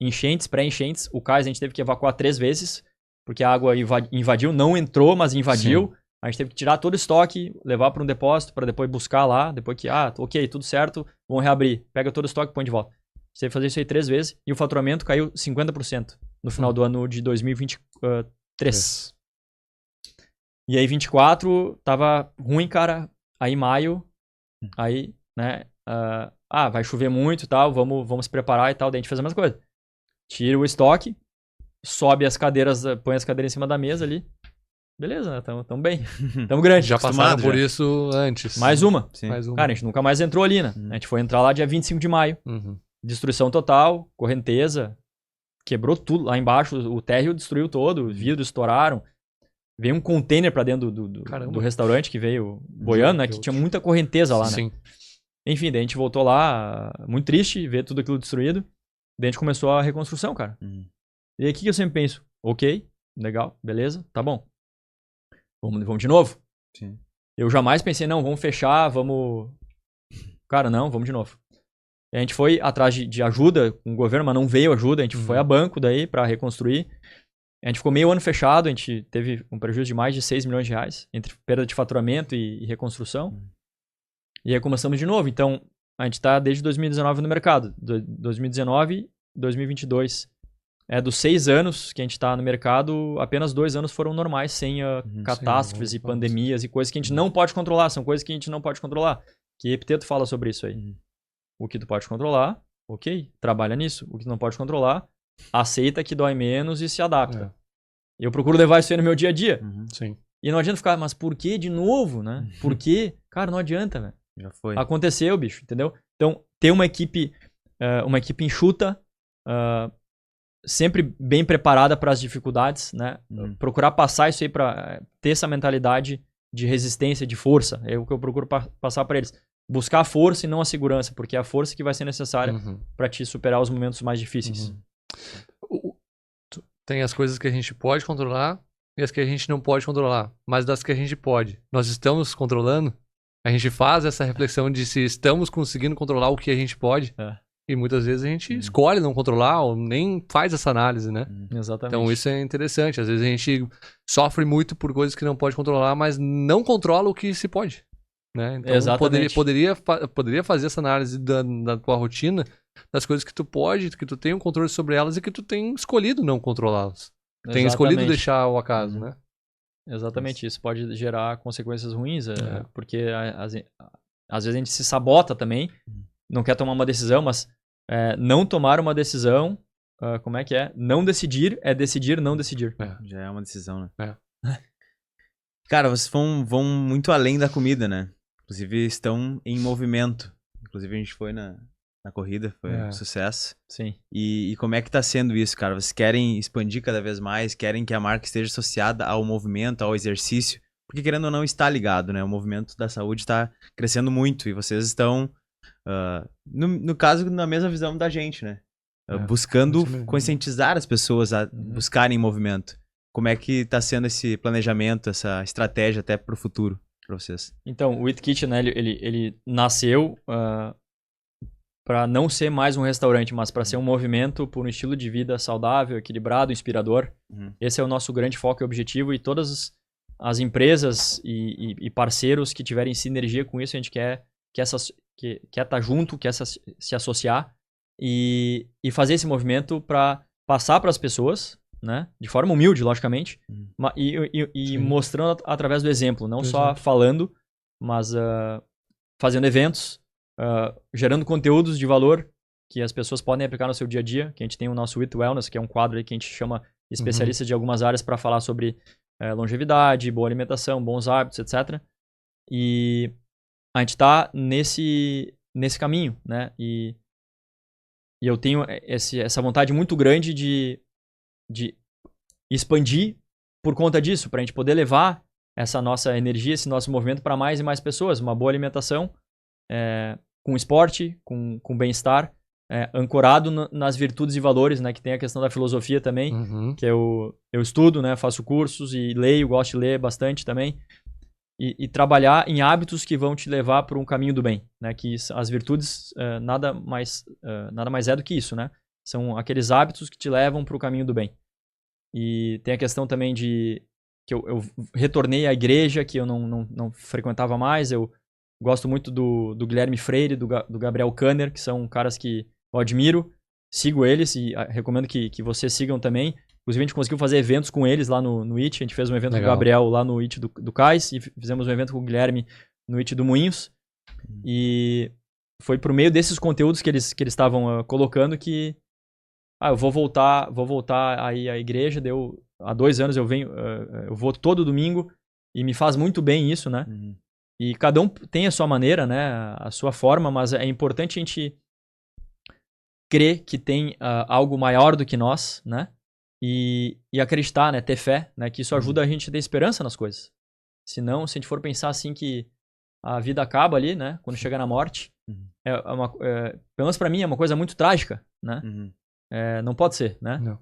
enchentes, pré-enchentes. O cais a gente teve que evacuar 3 vezes, porque a água invadiu, não entrou, mas invadiu. Sim. A gente teve que tirar todo o estoque, levar para um depósito, para depois buscar lá, depois que, ok, tudo certo, vamos reabrir. Pega todo o estoque e põe de volta. A gente teve que fazer isso aí 3 vezes, e o faturamento caiu 50% no final do ano de 2023. E aí 24 tava ruim, cara. Aí maio, aí, né, vai chover muito e tal, vamos se preparar e tal, daí a gente fez a mesma coisa. Tira o estoque, sobe as cadeiras, põe as cadeiras em cima da mesa ali. Beleza, né? Tamo bem. Tamo grande.
Já passaram por isso antes.
Mais uma.
Mais uma.
Cara, a gente nunca mais entrou ali, né? A gente foi entrar lá dia 25 de maio. Destruição total, correnteza. Quebrou tudo. Lá embaixo, o térreo destruiu todo. Os vidros estouraram. Veio um container pra dentro do restaurante que veio boiando, né? Que tinha muita correnteza lá, né?
Sim.
Enfim, daí a gente voltou lá, muito triste, ver tudo aquilo destruído. Daí a gente começou a reconstrução, cara. E aí, o que eu sempre penso? Ok, legal, beleza, tá bom. Vamos de novo?
Sim.
Eu jamais pensei, não, vamos fechar, vamos... Cara, não, vamos de novo. E a gente foi atrás de ajuda com o governo, mas não veio ajuda. A gente foi a banco daí pra reconstruir. A gente ficou meio ano fechado, a gente teve um prejuízo de mais de 6 milhões de reais, entre perda de faturamento e reconstrução. E aí começamos de novo. Então, a gente tá desde 2019 no mercado. 2019, 2022. Dos 6 anos que a gente tá no mercado, apenas 2 anos foram normais, sem catástrofes e pandemias e coisas que a gente não pode controlar. São coisas que a gente não pode controlar. Que Epiteto fala sobre isso aí. O que tu pode controlar, ok, trabalha nisso. O que tu não pode controlar, aceita que dói menos e se adapta. Eu procuro levar isso aí no meu dia a dia.
Sim.
E não adianta ficar, mas por que de novo, né? Por quê? Cara, não adianta, velho.
Já foi.
Aconteceu, bicho, entendeu? Então, ter uma equipe enxuta, sempre bem preparada para as dificuldades, né? Procurar passar isso aí para ter essa mentalidade de resistência, de força. É o que eu procuro passar para eles. Buscar a força e não a segurança, porque é a força que vai ser necessária para te superar os momentos mais difíceis.
Tem as coisas que a gente pode controlar e as que a gente não pode controlar. Mas das que a gente pode, nós estamos controlando? A gente faz essa reflexão de se estamos conseguindo controlar o que a gente pode. E muitas vezes a gente escolhe não controlar ou nem faz essa análise, né?
Exatamente.
Então isso é interessante. Às vezes a gente sofre muito por coisas que não pode controlar, mas não controla o que se pode. Né? Então
Exatamente.
poderia fazer essa análise da tua rotina, das coisas que tu pode, que tu tem um controle sobre elas e que tu tem escolhido não controlá-las. Tem escolhido deixar ao acaso, né?
Exatamente, isso pode gerar consequências ruins, porque às vezes a gente se sabota também, não quer tomar uma decisão, mas não tomar uma decisão, como é que é? Não decidir é decidir não decidir.
Já é uma decisão, né? Cara, vocês vão muito além da comida, né? Inclusive estão em movimento. Inclusive a gente foi na corrida, foi um sucesso.
Sim.
E como é que tá sendo isso, cara? Vocês querem expandir cada vez mais? Querem que a marca esteja associada ao movimento, ao exercício? Porque querendo ou não, está ligado, né? O movimento da saúde está crescendo muito e vocês estão, no caso, na mesma visão da gente, né? Buscando conscientizar as pessoas a buscarem movimento. Como é que tá sendo esse planejamento, essa estratégia até pro futuro para vocês?
Então, o Eat Kitchen, né, ele nasceu para não ser mais um restaurante, mas para ser um movimento por um estilo de vida saudável, equilibrado, inspirador. Esse é o nosso grande foco e objetivo, e todas as empresas e parceiros que tiverem sinergia com isso, a gente quer estar junto, quer se associar e fazer esse movimento para passar para as pessoas, né, de forma humilde, logicamente, e mostrando através do exemplo, não só falando, mas fazendo eventos, gerando conteúdos de valor que as pessoas podem aplicar no seu dia a dia, que a gente tem o nosso Eat Wellness, que é um quadro aí que a gente chama especialistas de algumas áreas para falar sobre longevidade, boa alimentação, bons hábitos, etc. E a gente está nesse caminho, né? E eu tenho essa vontade muito grande de expandir por conta disso, para a gente poder levar essa nossa energia, esse nosso movimento para mais e mais pessoas. Uma boa alimentação, com esporte, com bem-estar, ancorado nas virtudes e valores, né? Que tem a questão da filosofia também, que é eu estudo, né? Faço cursos e leio, gosto de ler bastante também. E trabalhar em hábitos que vão te levar para um caminho do bem, né? Que as virtudes nada mais é do que isso, né? São aqueles hábitos que te levam para o caminho do bem. E tem a questão também de que eu retornei à igreja, que eu não frequentava mais. Eu gosto muito do Guilherme Freire, do Gabriel Kanner, que são caras que eu admiro. Sigo eles e recomendo que vocês sigam também. Inclusive, a gente conseguiu fazer eventos com eles lá no IT. A gente fez um evento com o Gabriel lá no IT do Cais e fizemos um evento com o Guilherme no IT do Moinhos. E foi por meio desses conteúdos que eles estavam colocando que eu vou voltar aí à igreja. Há 2 anos eu vou todo domingo e me faz muito bem isso, né? E cada um tem a sua maneira, né? A sua forma, mas é importante a gente crer que tem algo maior do que nós, né? E acreditar, né? Ter fé, né? Que isso ajuda a gente a ter esperança nas coisas. Senão, se a gente for pensar assim que a vida acaba ali, né? Quando chega na morte, pelo menos pra mim é uma coisa muito trágica, né? Não pode ser, né?
Não.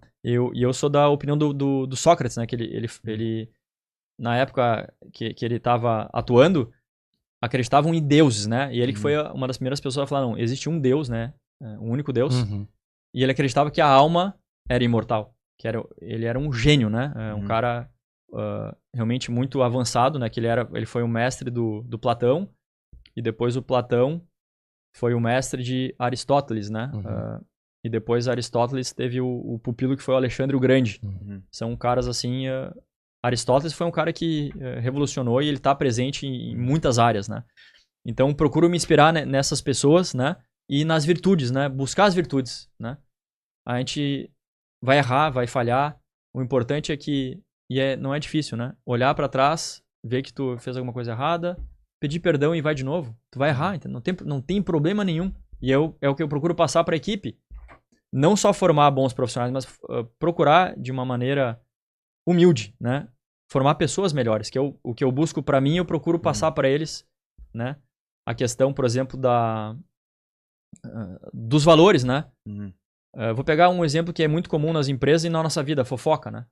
Eu sou da opinião do Sócrates, né? Que ele na época que ele estava atuando, acreditavam em deuses, né? E ele que foi uma das primeiras pessoas a falar, não, existe um Deus, né? Um único Deus. E ele acreditava que a alma era imortal. Ele era um gênio, né? Um cara realmente muito avançado, né? Que ele foi o mestre do Platão. E depois o Platão foi o mestre de Aristóteles, né? E depois Aristóteles teve o pupilo que foi o Alexandre o Grande. São caras assim... Aristóteles foi um cara que revolucionou e ele está presente em muitas áreas, né? Então, procuro me inspirar nessas pessoas, né? E nas virtudes, né? Buscar as virtudes, né? A gente vai errar, vai falhar. O importante é que... não é difícil, né? Olhar para trás, ver que tu fez alguma coisa errada, pedir perdão e vai de novo. Tu vai errar, então não tem problema nenhum. E é o que eu procuro passar para a equipe. Não só formar bons profissionais, mas procurar de uma maneira humilde, né? Formar pessoas melhores, que o que eu busco para mim, eu procuro passar para eles, né? A questão, por exemplo, dos valores, né? Vou pegar um exemplo que é muito comum nas empresas e na nossa vida, fofoca, né?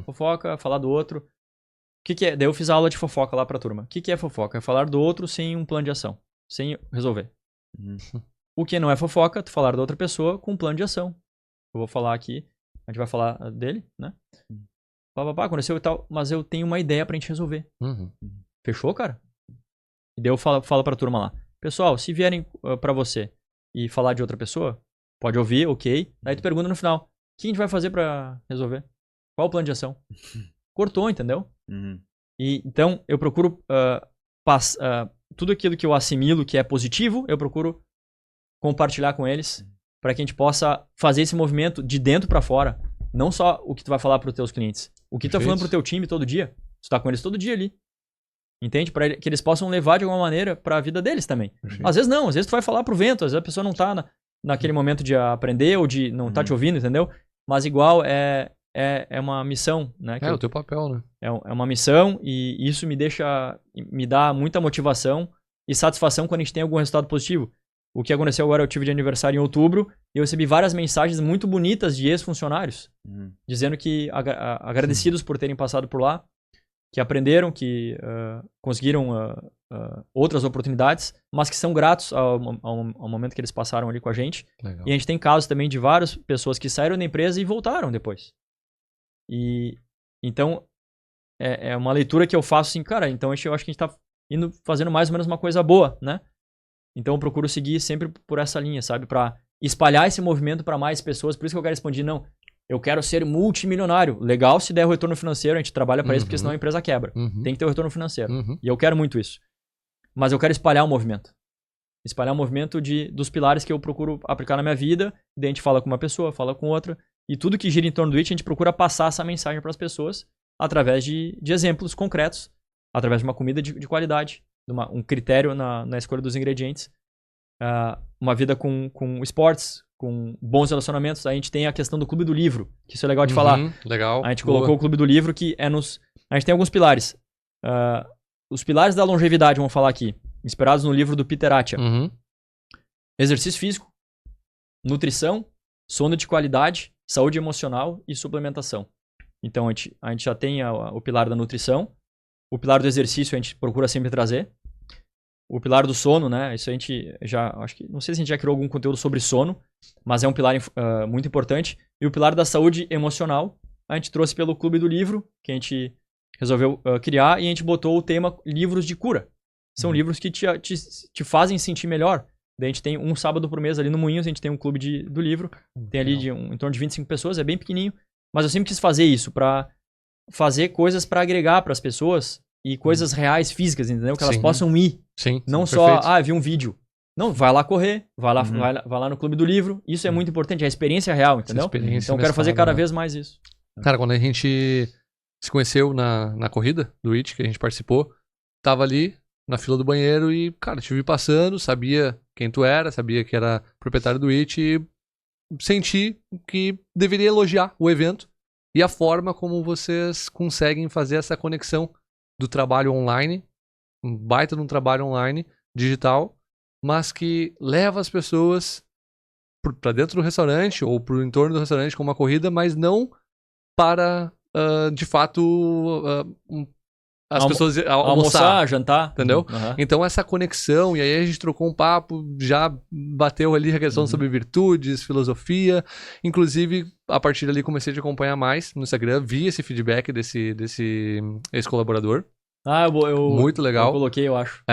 Fofoca, falar do outro. O que é? Daí eu fiz a aula de fofoca lá pra turma. O que é fofoca? É falar do outro sem um plano de ação, sem resolver. O que não é fofoca? Tu falar da outra pessoa com um plano de ação. Eu vou falar aqui, a gente vai falar dele, né? Aconteceu e tal, mas eu tenho uma ideia pra gente resolver. Fechou, cara? E daí eu falo pra turma lá. Pessoal, se vierem pra você e falar de outra pessoa, pode ouvir, ok. Daí tu pergunta no final, o que a gente vai fazer pra resolver? Qual o plano de ação? Cortou, entendeu? E então eu procuro tudo aquilo que eu assimilo que é positivo, eu procuro compartilhar com eles para que a gente possa fazer esse movimento de dentro pra fora. Não só o que tu vai falar pros teus clientes. O que tu tá falando pro teu time todo dia. Tu tá com eles todo dia ali. Entende? Para que eles possam levar de alguma maneira pra vida deles também. Às vezes não, às vezes tu vai falar pro vento, às vezes a pessoa não tá naquele momento de aprender ou de não tá te ouvindo, entendeu? Mas igual é uma missão, né?
O teu papel, né?
É uma missão e isso me dá muita motivação e satisfação quando a gente tem algum resultado positivo. O que aconteceu agora, eu tive de aniversário em outubro e eu recebi várias mensagens muito bonitas de ex-funcionários, dizendo que agradecidos por terem passado por lá, que aprenderam, que conseguiram outras oportunidades, mas que são gratos ao momento que eles passaram ali com a gente.
Legal.
E a gente tem casos também de várias pessoas que saíram da empresa e voltaram depois. E então é uma leitura que eu faço assim, cara, então eu acho que a gente tá fazendo mais ou menos uma coisa boa, né? Então eu procuro seguir sempre por essa linha, sabe? Pra espalhar esse movimento pra mais pessoas. Por isso que eu quero expandir, não. Eu quero ser multimilionário. Legal se der o retorno financeiro, a gente trabalha pra isso, porque senão a empresa quebra. Tem que ter o retorno financeiro. E eu quero muito isso. Mas eu quero espalhar o movimento. Espalhar o movimento dos pilares que eu procuro aplicar na minha vida. Daí a gente fala com uma pessoa, fala com outra. E tudo que gira em torno do IT, a gente procura passar essa mensagem pras pessoas através de exemplos concretos. Através de uma comida de qualidade. Um critério na escolha dos ingredientes. Uma vida com esportes, com bons relacionamentos. A gente tem a questão do Clube do Livro, que isso é legal de falar.
Legal.
A gente colocou o Clube do Livro, que a gente tem alguns pilares. Os pilares da longevidade, vamos falar aqui, inspirados no livro do Peter Attia. Exercício físico, nutrição, sono de qualidade, saúde emocional e suplementação. Então, a gente já tem o pilar da nutrição. O pilar do exercício a gente procura sempre trazer. O pilar do sono, né? Isso a gente já... Acho que... Não sei se a gente já criou algum conteúdo sobre sono, mas é um pilar muito importante. E o pilar da saúde emocional, a gente trouxe pelo Clube do Livro, que a gente resolveu criar, e a gente botou o tema livros de cura. São livros que te fazem sentir melhor. Daí a gente tem um sábado por mês ali no Moinhos, a gente tem um clube do livro. Tem ali em torno de 25 pessoas, é bem pequenininho. Mas eu sempre quis fazer isso, pra fazer coisas pra agregar pras pessoas e coisas reais, físicas, entendeu? Que elas possam ir.
Sim.
Não só, vi um vídeo. Não, vai lá correr, vai lá no Clube do Livro. Isso é muito importante, é a experiência real, entendeu? Então eu quero fazer cada vez mais isso.
Cara, quando a gente se conheceu na corrida do IT, que a gente participou, tava ali na fila do banheiro e, cara, te vi passando, sabia quem tu era, sabia que era proprietário do IT e senti que deveria elogiar o evento e a forma como vocês conseguem fazer essa conexão do trabalho online, um baita de um trabalho online, digital, mas que leva as pessoas para dentro do restaurante ou para o entorno do restaurante com uma corrida, mas não para, de fato, as pessoas almoçar,
jantar.
Entendeu? Então essa conexão, e aí a gente trocou um papo, já bateu ali a questão sobre virtudes, filosofia. Inclusive, a partir dali comecei a te acompanhar mais no Instagram, vi esse feedback desse ex-colaborador.
Muito legal. Eu coloquei, eu acho.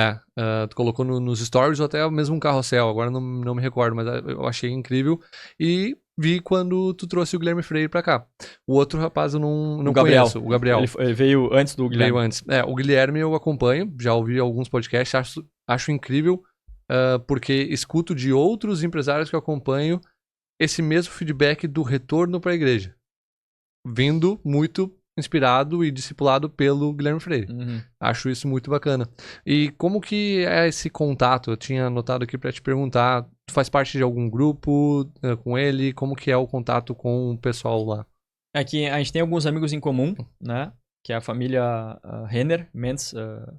Tu colocou nos stories ou até mesmo um carrossel, agora não me recordo, mas eu achei incrível. E vi quando tu trouxe o Guilherme Freire pra cá. O outro rapaz eu não conheço, o Gabriel.
Ele veio antes do Guilherme.
Veio antes. O Guilherme eu acompanho, já ouvi alguns podcasts, acho incrível, porque escuto de outros empresários que eu acompanho esse mesmo feedback do retorno pra igreja. Vindo muito inspirado e discipulado pelo Guilherme Freire. Acho isso muito bacana. E como que é esse contato? Eu tinha anotado aqui pra te perguntar, tu faz parte de algum grupo com ele? Como que é o contato com o pessoal lá?
É que a gente tem alguns amigos em comum, né? Que é a família Renner,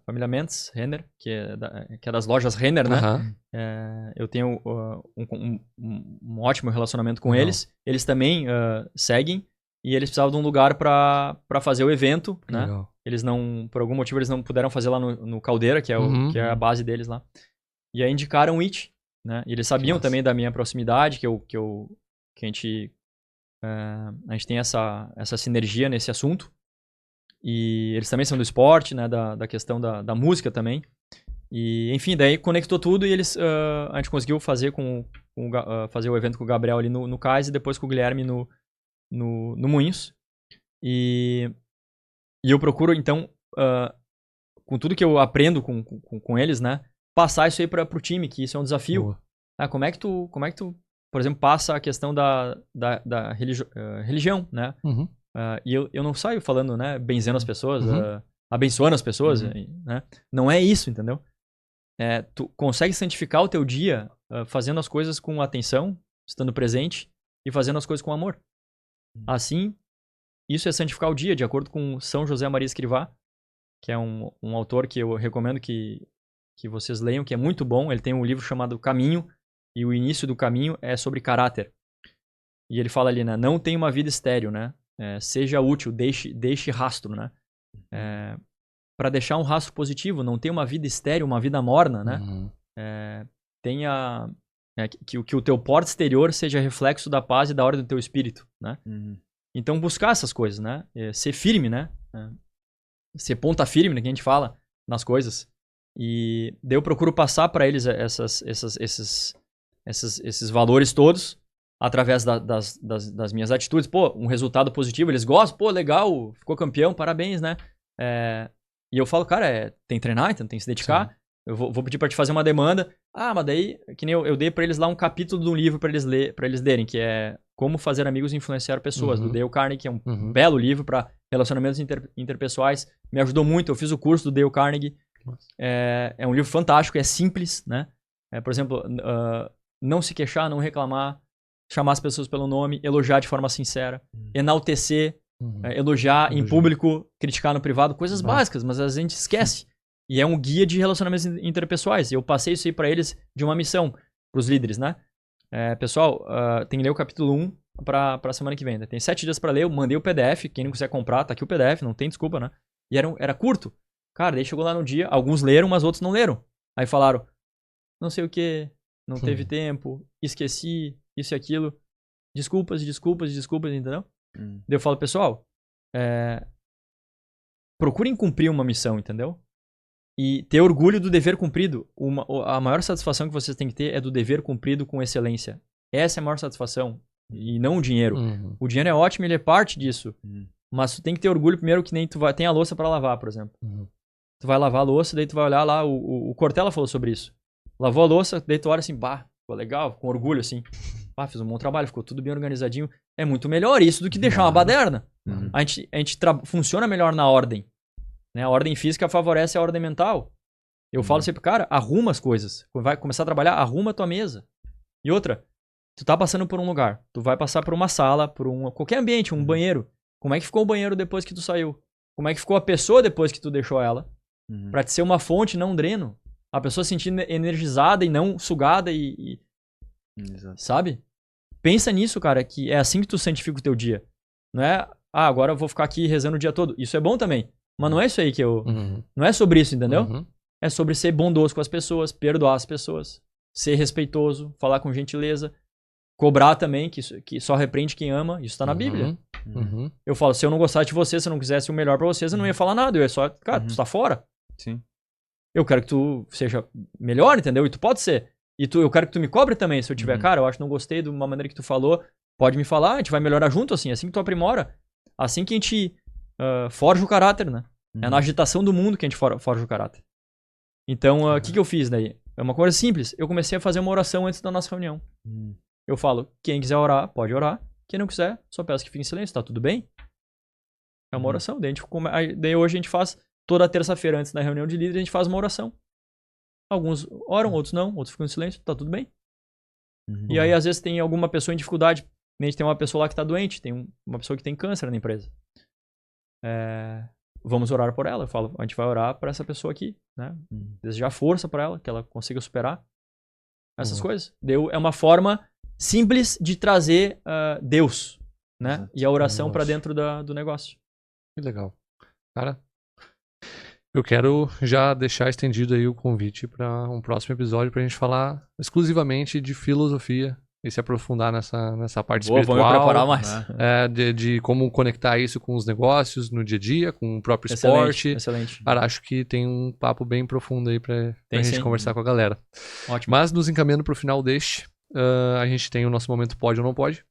família Mentz, Renner, que é das lojas Renner, né? Eu tenho um ótimo relacionamento com eles. Eles também seguem. E eles precisavam de um lugar pra fazer o evento, né?
Legal.
Eles não, por algum motivo, eles não puderam fazer lá no Caldeira, que é a base deles lá. E aí indicaram o IT, né? E eles sabiam também da minha proximidade, que a gente tem essa sinergia nesse assunto. E eles também são do esporte, né? Da questão da música também. E, enfim, daí conectou tudo e a gente conseguiu fazer fazer o evento com o Gabriel ali no Cais e depois com o Guilherme no Moinhos. E eu procuro, então, com tudo que eu aprendo com eles, né, passar isso aí pro time, que isso é um desafio. Como é que tu, por exemplo, passa a questão da religião, né? E eu não saio falando, né, benzendo as pessoas, abençoando as pessoas, né? Não é isso, entendeu? Tu consegue santificar o teu dia fazendo as coisas com atenção, estando presente e fazendo as coisas com amor. Assim, isso é santificar o dia, de acordo com São José Maria Escrivá, que é um autor que eu recomendo que vocês leiam, que é muito bom. Ele tem um livro chamado Caminho, e o início do caminho é sobre caráter. E ele fala ali, né? Não tenha uma vida estéril, né? Seja útil, deixe rastro, né? Para deixar um rastro positivo, não tenha uma vida estéril, uma vida morna, né? Tenha... que o teu porte exterior seja reflexo da paz e da ordem do teu espírito, né? Então buscar essas coisas, né? Ser firme, né? Ser ponta firme, né? Que a gente fala nas coisas. E daí eu procuro passar para eles esses valores todos através das minhas atitudes. Pô, um resultado positivo, eles gostam, pô, legal, ficou campeão, parabéns, né? E eu falo, cara, tem que treinar, então tem que se dedicar. Sim. Eu vou pedir pra te fazer uma demanda. Mas daí, que nem eu dei pra eles lá um capítulo de um livro pra eles lerem, que é Como Fazer Amigos e Influenciar Pessoas, do Dale Carnegie, que é um belo livro pra relacionamentos interpessoais. Me ajudou muito, eu fiz o curso do Dale Carnegie. É um livro fantástico, é simples, né? Por exemplo, não se queixar, não reclamar, chamar as pessoas pelo nome, elogiar de forma sincera, enaltecer, elogiar em público, criticar no privado, coisas básicas, mas às vezes a gente esquece. E é um guia de relacionamentos interpessoais. E eu passei isso aí pra eles de uma missão, pros líderes, né? Pessoal, tem que ler o capítulo 1 pra semana que vem. Tem 7 dias pra ler, eu mandei o PDF, quem não quiser comprar, tá aqui o PDF, não tem desculpa, né? E era curto. Cara, daí chegou lá no dia, alguns leram, mas outros não leram. Aí falaram, não sei o que, não teve tempo, esqueci, isso e aquilo. Desculpas, entendeu? Daí eu falo, pessoal, procurem cumprir uma missão, entendeu? E ter orgulho do dever cumprido. A maior satisfação que vocês têm que ter é do dever cumprido com excelência. Essa é a maior satisfação. E não o dinheiro. O dinheiro é ótimo, ele é parte disso. Mas tu tem que ter orgulho primeiro que nem tem a louça pra lavar, por exemplo. Tu vai lavar a louça, daí tu vai olhar lá, o Cortella falou sobre isso. Lavou a louça, daí tu olha assim, bah, ficou legal, com orgulho assim. Bah, fiz um bom trabalho, ficou tudo bem organizadinho. É muito melhor isso do que deixar uma baderna. A gente funciona melhor na ordem. Né? A ordem física favorece a ordem mental. Eu falo sempre, cara, arruma as coisas. Quando vai começar a trabalhar, arruma a tua mesa. E outra, tu tá passando por um lugar, tu vai passar por uma sala, por qualquer ambiente, um banheiro. Como é que ficou o banheiro depois que tu saiu? Como é que ficou a pessoa depois que tu deixou ela? Pra te ser uma fonte, não um dreno. A pessoa se sentindo energizada e não sugada sabe? Pensa nisso, cara, que é assim que tu santifica o teu dia. Não é, agora eu vou ficar aqui rezando o dia todo. Isso é bom também. Mas não é isso aí que eu... Não é sobre isso, entendeu? É sobre ser bondoso com as pessoas, perdoar as pessoas, ser respeitoso, falar com gentileza, cobrar também, que só repreende quem ama. Isso tá na Bíblia. Eu falo, se eu não gostasse de você, se eu não quisesse o melhor pra vocês, eu não ia falar nada. Eu ia só, cara, tu tá fora.
Sim.
Eu quero que tu seja melhor, entendeu? E tu pode ser. E eu quero que tu me cobre também, se eu tiver, cara, eu acho que não gostei de uma maneira que tu falou, pode me falar, a gente vai melhorar junto, assim que tu aprimora. Assim que a gente forja o caráter, né? É na agitação do mundo que a gente forja o caráter. Então, o que eu fiz daí? É uma coisa simples. Eu comecei a fazer uma oração antes da nossa reunião. Eu falo, quem quiser orar, pode orar. Quem não quiser, só peço que fique em silêncio, tá tudo bem? É uma oração. Daí hoje a gente faz, toda terça-feira antes da reunião de líderes, a gente faz uma oração. Alguns oram, outros não, outros ficam em silêncio, tá tudo bem. E aí, às vezes, tem alguma pessoa em dificuldade. A gente tem uma pessoa lá que tá doente, tem uma pessoa que tem câncer na empresa. Vamos orar por ela. Eu falo, a gente vai orar por essa pessoa aqui, né? Desejar força pra ela, que ela consiga superar essas coisas. É uma forma simples de trazer Deus, né?
Exato.
E a oração pra dentro do negócio.
Que legal. Cara, eu quero já deixar estendido aí o convite para um próximo episódio pra gente falar exclusivamente de filosofia e se aprofundar nessa parte espiritual.
Vou me preparar mais.
De como conectar isso com os negócios no dia a dia, com o próprio esporte.
Excelente.
Cara, acho que tem um papo bem profundo aí pra gente conversar com a galera.
Ótimo.
Mas nos encaminhando pro final deste, a gente tem o nosso momento pode ou não pode,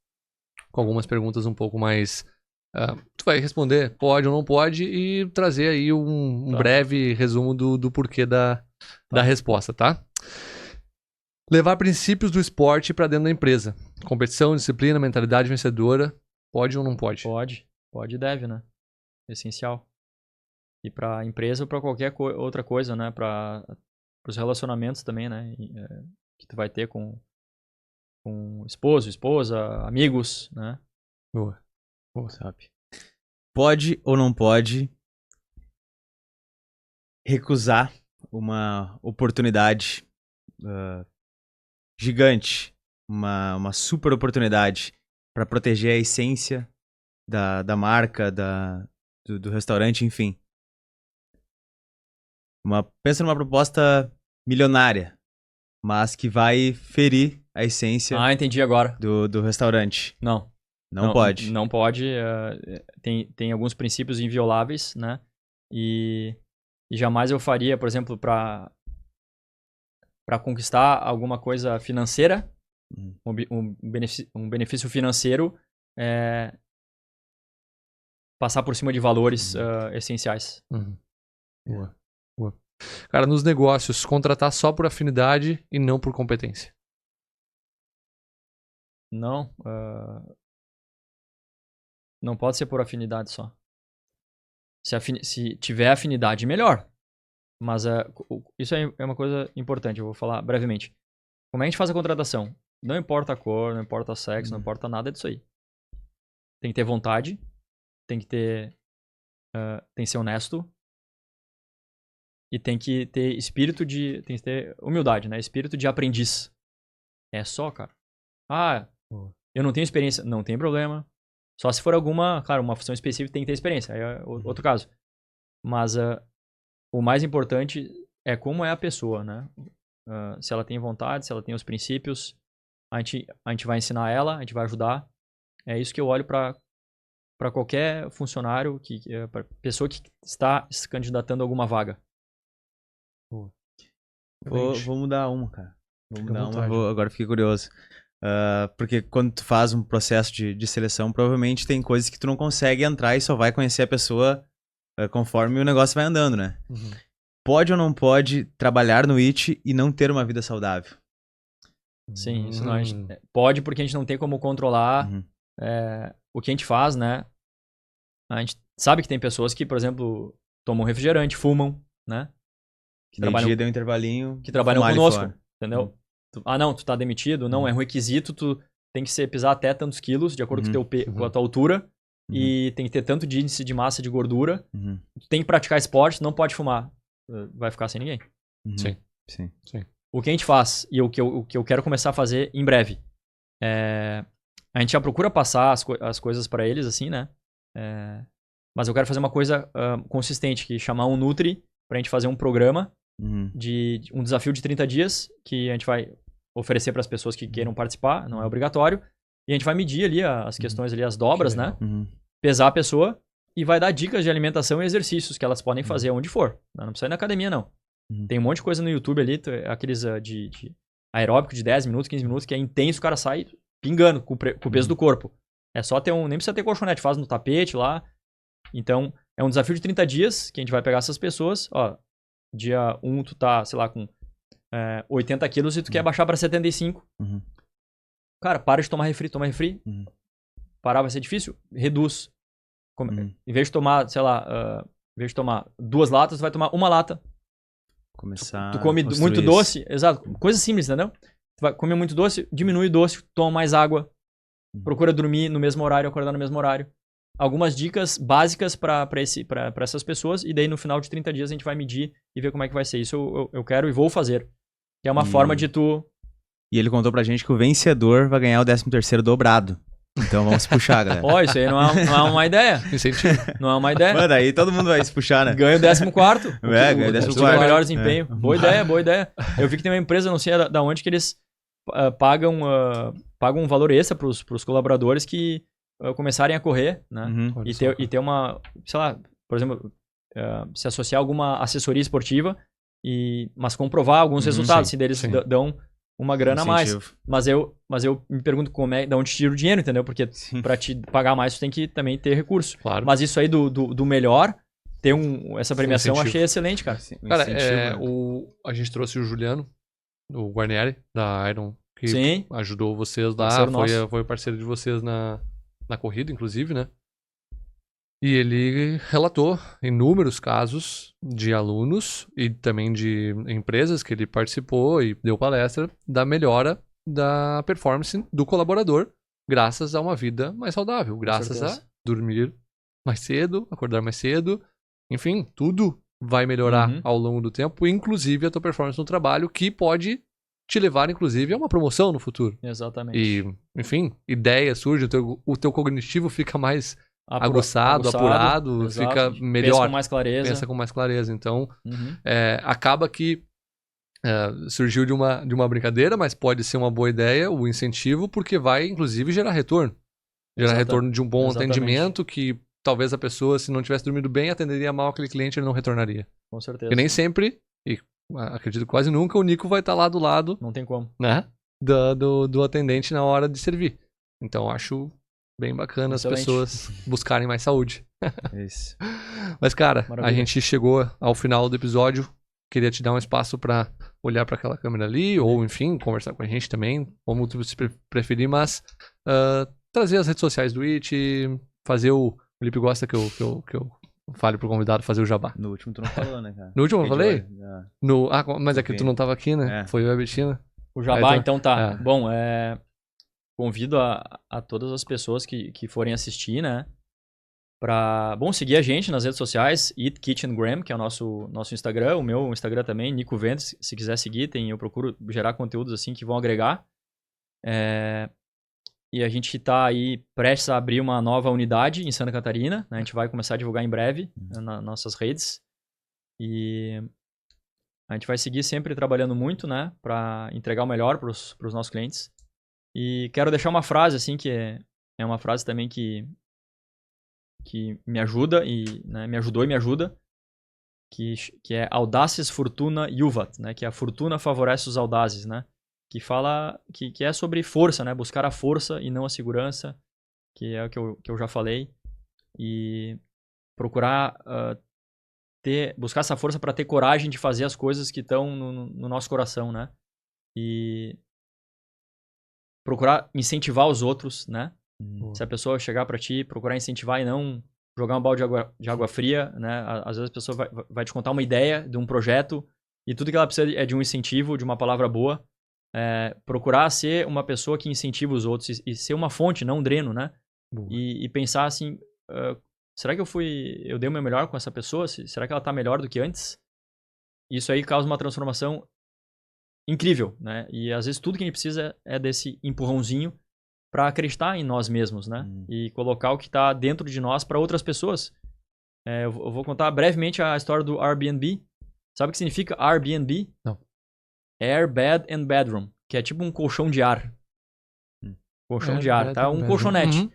com algumas perguntas um pouco mais... tu vai responder pode ou não pode e trazer aí um breve resumo do porquê da resposta, tá? Levar princípios do esporte pra dentro da empresa. Competição, disciplina, mentalidade vencedora. Pode ou não pode?
Pode e deve, né? Essencial. E pra empresa ou pra qualquer outra coisa, né? Pros relacionamentos também, né? Que tu vai ter com esposo, esposa, amigos, né?
Boa.
Sabe? Pode ou não pode recusar uma oportunidade gigante, uma super oportunidade para proteger a essência da marca, do restaurante, enfim. Pensa numa proposta milionária, mas que vai ferir a essência
entendi agora.
do restaurante.
Não
pode.
Não pode. Tem alguns princípios invioláveis, né? E jamais eu faria, por exemplo, para conquistar alguma coisa financeira, um benefício financeiro, passar por cima de valores essenciais.
Boa. Cara, nos negócios, contratar só por afinidade e não por competência.
Não pode ser por afinidade só. Se tiver afinidade, melhor. Mas isso é uma coisa importante, eu vou falar brevemente. Como é que a gente faz a contratação? Não importa a cor, não importa o sexo, não importa nada disso aí. Tem que ter vontade, tem que ser honesto e tem que ter tem que ter humildade, né? Espírito de aprendiz. É só, cara. Eu não tenho experiência, não tem problema. Só se for alguma, claro, uma função específica tem que ter experiência, aí é outro caso. Mas o mais importante é como é a pessoa, né? Se ela tem vontade, se ela tem os princípios, a gente vai ensinar ela, a gente vai ajudar. É isso que eu olho para qualquer funcionário, para pessoa que está se candidatando a alguma vaga.
Vou mudar uma, cara. Vou mudar uma, agora fiquei curioso. Porque quando tu faz um processo de seleção, provavelmente tem coisas que tu não consegue entrar e só vai conhecer a pessoa conforme o negócio vai andando, né?
Uhum.
Pode ou não pode trabalhar no IT e não ter uma vida saudável?
Sim, isso não, pode, porque a gente não tem como controlar o que a gente faz, né? A gente sabe que tem pessoas que, por exemplo, tomam refrigerante, fumam, né?
Que trabalham, deu um intervalinho,
que trabalham conosco, entendeu? Não, tu tá demitido, não, é um requisito, tu tem que pisar até tantos quilos, de acordo com a tua altura, e tem que ter tanto de índice de massa de gordura, tu tem que praticar esporte, não pode fumar, vai ficar sem ninguém.
Sim.
O que a gente faz, e o que eu quero começar a fazer em breve, a gente já procura passar as coisas pra eles, assim, né? Mas eu quero fazer uma coisa consistente, que chamar um Nutri pra gente fazer um programa de um desafio de 30 dias, que a gente vai oferecer para as pessoas que queiram participar, não é obrigatório, e a gente vai medir ali as questões ali, as dobras, né? Pesar a pessoa e vai dar dicas de alimentação e exercícios que elas podem fazer onde for. Não precisa ir na academia, não. Tem um monte de coisa no YouTube ali, aqueles de aeróbico de 10 minutos, 15 minutos, que é intenso, o cara sai pingando com o peso do corpo. É só nem precisa ter colchonete, faz no tapete lá. Então, é um desafio de 30 dias que a gente vai pegar essas pessoas, ó, dia 1 tu tá, sei lá, com 80 quilos e tu quer baixar pra 75. Cara, para de tomar refri, toma refri. Parar vai ser difícil? Reduz. Em vez de tomar, sei lá, em vez de tomar 2 latas, tu vai tomar 1 lata. Tu come muito doce, exato, coisa simples, entendeu? Tu vai comer muito doce, diminui o doce, toma mais água, procura dormir no mesmo horário, acordar no mesmo horário. Algumas dicas básicas pra essas pessoas, e daí no final de 30 dias a gente vai medir e ver como é que vai ser. Isso eu quero e vou fazer. Que é uma forma de tu...
E ele contou pra gente que o vencedor vai ganhar o 13º dobrado. Então vamos se puxar, galera.
Ó, isso aí não é uma ideia. Não é uma ideia.
Mano, aí todo mundo vai se puxar, né?
Ganha o 14º.
Ganha o 14º.
Melhor desempenho. Boa ideia. Eu vi que tem uma empresa, não sei da onde, que eles pagam um valor extra pros colaboradores que começarem a correr, né? E ter uma, sei lá, por exemplo, se associar a alguma assessoria esportiva, mas comprovar alguns resultados, se deles dão uma grana a mais. Mas eu me pergunto de onde tira o dinheiro, entendeu? Porque pra te pagar mais, tu tem que também ter recurso.
Claro.
Mas isso aí do melhor, ter essa premiação, eu achei excelente, cara.
Cara, a gente trouxe o Juliano, o Guarnieri, da Iron, que ajudou vocês lá, foi parceiro de vocês na corrida, inclusive, né? E ele relatou inúmeros casos de alunos e também de empresas que ele participou e deu palestra da melhora da performance do colaborador graças a uma vida mais saudável, graças a dormir mais cedo, acordar mais cedo, enfim, tudo vai melhorar ao longo do tempo, inclusive a tua performance no trabalho, que pode te levar, inclusive, a uma promoção no futuro.
Exatamente.
E, enfim, ideias surgem, o teu cognitivo fica mais aguçado, apurado, fica melhor. Pensa com mais clareza. Então, acaba que surgiu de uma brincadeira, mas pode ser uma boa ideia o incentivo, porque vai, inclusive, gerar retorno. Gerar retorno de um bom atendimento que talvez a pessoa, se não tivesse dormido bem, atenderia mal aquele cliente e ele não retornaria.
Com certeza.
Porque nem sempre, e acredito quase nunca, o Nico vai estar lá do lado.
Não tem como.
Né? Do atendente na hora de servir. Então, acho bem bacana as pessoas buscarem mais saúde.
Isso.
Mas, cara,
maravilha.
A gente chegou ao final do episódio. Queria te dar um espaço pra olhar pra aquela câmera ali, ou, enfim, conversar com a gente também, como tu preferir, mas trazer as redes sociais do IT, fazer o Felipe gosta que eu fale pro convidado fazer o jabá.
No último tu não falou, né, cara?
No último eu falei? Mas é que tu não tava aqui, né? Foi eu e a Betina.
O jabá, então tá. Bom, convido a todas as pessoas que forem assistir, né? Pra, seguir a gente nas redes sociais, Eat Kitchen Graham, que é o nosso Instagram, o meu Instagram também, Nico Ventes, se quiser seguir, eu procuro gerar conteúdos assim que vão agregar. E a gente tá aí prestes a abrir uma nova unidade em Santa Catarina, né? A gente vai começar a divulgar em breve nas nossas redes. E a gente vai seguir sempre trabalhando muito, né? Pra entregar o melhor pros nossos clientes. E quero deixar uma frase, assim, que é uma frase também que me ajuda, e né, me ajudou e me ajuda, que é Audaces Fortuna Juvat, né? Que a fortuna favorece os audazes, né? Que fala, que é sobre força, né? Buscar a força e não a segurança, que é o que eu já falei. E procurar buscar essa força para ter coragem de fazer as coisas que estão no nosso coração, né? E procurar incentivar os outros, né? Se a pessoa chegar para ti, procurar incentivar e não jogar um balde de água fria, né? Às vezes a pessoa vai te contar uma ideia de um projeto e tudo que ela precisa é de um incentivo, de uma palavra boa. Procurar ser uma pessoa que incentiva os outros e ser uma fonte, não um dreno, né? E pensar assim, será que eu dei o meu melhor com essa pessoa? Será que ela tá melhor do que antes? Isso aí causa uma transformação incrível, né? E às vezes tudo que a gente precisa é desse empurrãozinho para acreditar em nós mesmos, né? E colocar o que tá dentro de nós para outras pessoas. Eu vou contar brevemente a história do Airbnb. Sabe o que significa Airbnb?
Não.
Air, Bed and Bedroom, que é tipo um colchão de ar. Colchão de ar, tá? Um colchonete.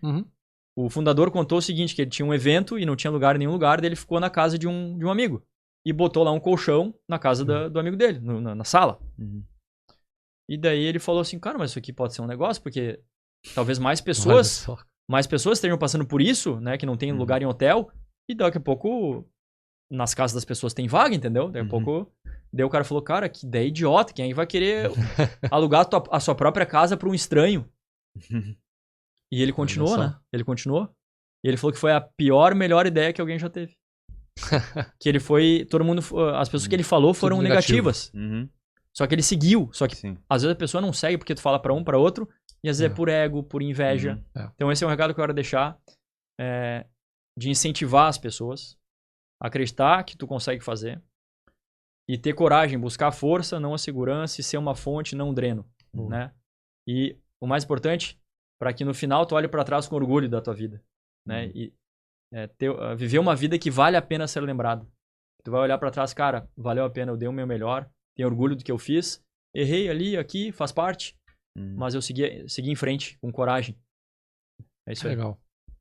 O fundador contou o seguinte, que ele tinha um evento e não tinha lugar em nenhum lugar, daí ele ficou na casa de um amigo. E botou lá um colchão na casa do amigo dele, na sala. E daí ele falou assim, cara, mas isso aqui pode ser um negócio, porque talvez mais pessoas estejam passando por isso, né, que não tem lugar em hotel, e daqui a pouco nas casas das pessoas tem vaga, entendeu? Daqui a pouco, daí o cara falou, cara, que ideia idiota, quem vai querer alugar a sua própria casa para um estranho? E ele continuou, né? Ele continuou. E ele falou que foi a melhor ideia que alguém já teve. Que ele foi, as pessoas que ele falou foram negativas. Só que ele seguiu. Só que às vezes a pessoa não segue porque tu fala pra um, pra outro, e às vezes é por ego, por inveja. Então esse é um recado que eu quero deixar, de incentivar as pessoas, acreditar que tu consegue fazer, e ter coragem, buscar força, não a segurança, e ser uma fonte, não um dreno, né? E o mais importante, para que no final tu olhe pra trás com orgulho da tua vida, né? E viver uma vida que vale a pena ser lembrado. Tu vai olhar pra trás, cara, valeu a pena, eu dei o meu melhor, tenho orgulho do que eu fiz, errei ali, aqui, faz parte, mas eu segui em frente, com coragem. É isso aí.
Legal.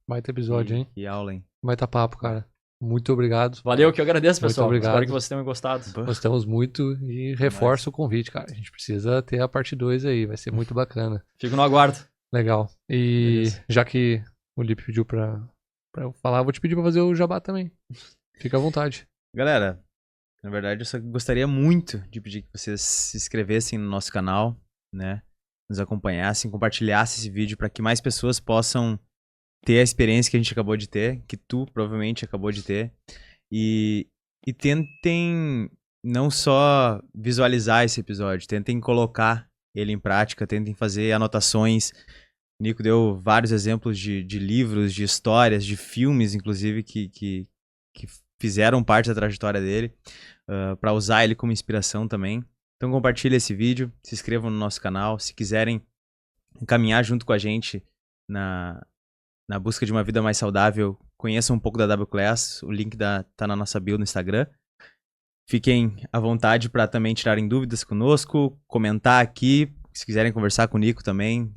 Baita episódio, hein?
E aula, hein?
Baita papo, cara. Muito obrigado.
Valeu, que eu agradeço, pessoal.
Muito obrigado.
Espero que vocês tenham gostado.
Gostamos muito e reforço o convite, cara. A gente precisa ter a parte 2 aí, vai ser muito bacana.
Fico no aguardo.
Legal. E já que o Lipe pediu pra eu falar, eu vou te pedir pra fazer o jabá também. Fica à vontade.
Galera, na verdade eu só gostaria muito de pedir que vocês se inscrevessem no nosso canal, né? Nos acompanhassem, compartilhassem esse vídeo para que mais pessoas possam ter a experiência que a gente acabou de ter, que tu provavelmente acabou de ter. E tentem não só visualizar esse episódio, tentem colocar ele em prática, tentem fazer anotações. O Nico deu vários exemplos de livros, de histórias, de filmes, inclusive, que fizeram parte da trajetória dele, para usar ele como inspiração também. Então compartilhe esse vídeo, se inscrevam no nosso canal. Se quiserem caminhar junto com a gente na busca de uma vida mais saudável, conheçam um pouco da W Class, o link tá na nossa bio no Instagram. Fiquem à vontade para também tirarem dúvidas conosco, comentar aqui. Se quiserem conversar com o Nico também,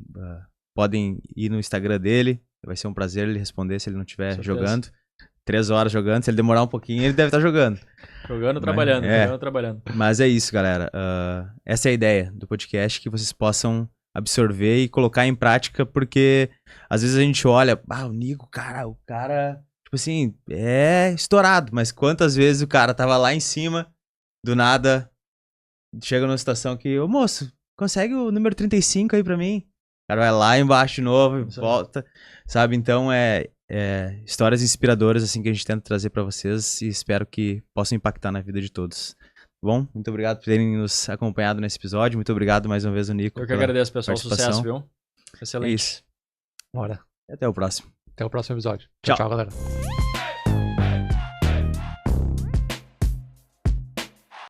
podem ir no Instagram dele. Vai ser um prazer ele responder se ele não estiver jogando. 3 horas jogando. Se ele demorar um pouquinho, ele deve estar jogando.
Jogando, trabalhando.
Mas é isso, galera. Essa é a ideia do podcast, que vocês possam absorver e colocar em prática, porque às vezes a gente olha, o Nico, o cara, tipo assim, é estourado, mas quantas vezes o cara tava lá em cima, do nada, chega numa situação que, ô moço, consegue o número 35 aí pra mim? O cara vai lá embaixo de novo e volta, sabe? Então histórias inspiradoras assim que a gente tenta trazer pra vocês e espero que possam impactar na vida de todos. Bom, muito obrigado por terem nos acompanhado nesse episódio. Muito obrigado mais uma vez, Nico.
Eu que agradeço, pessoal. Sucesso, viu? Excelente.
É isso.
Bora.
E até o próximo.
Até o próximo episódio. Tchau, galera.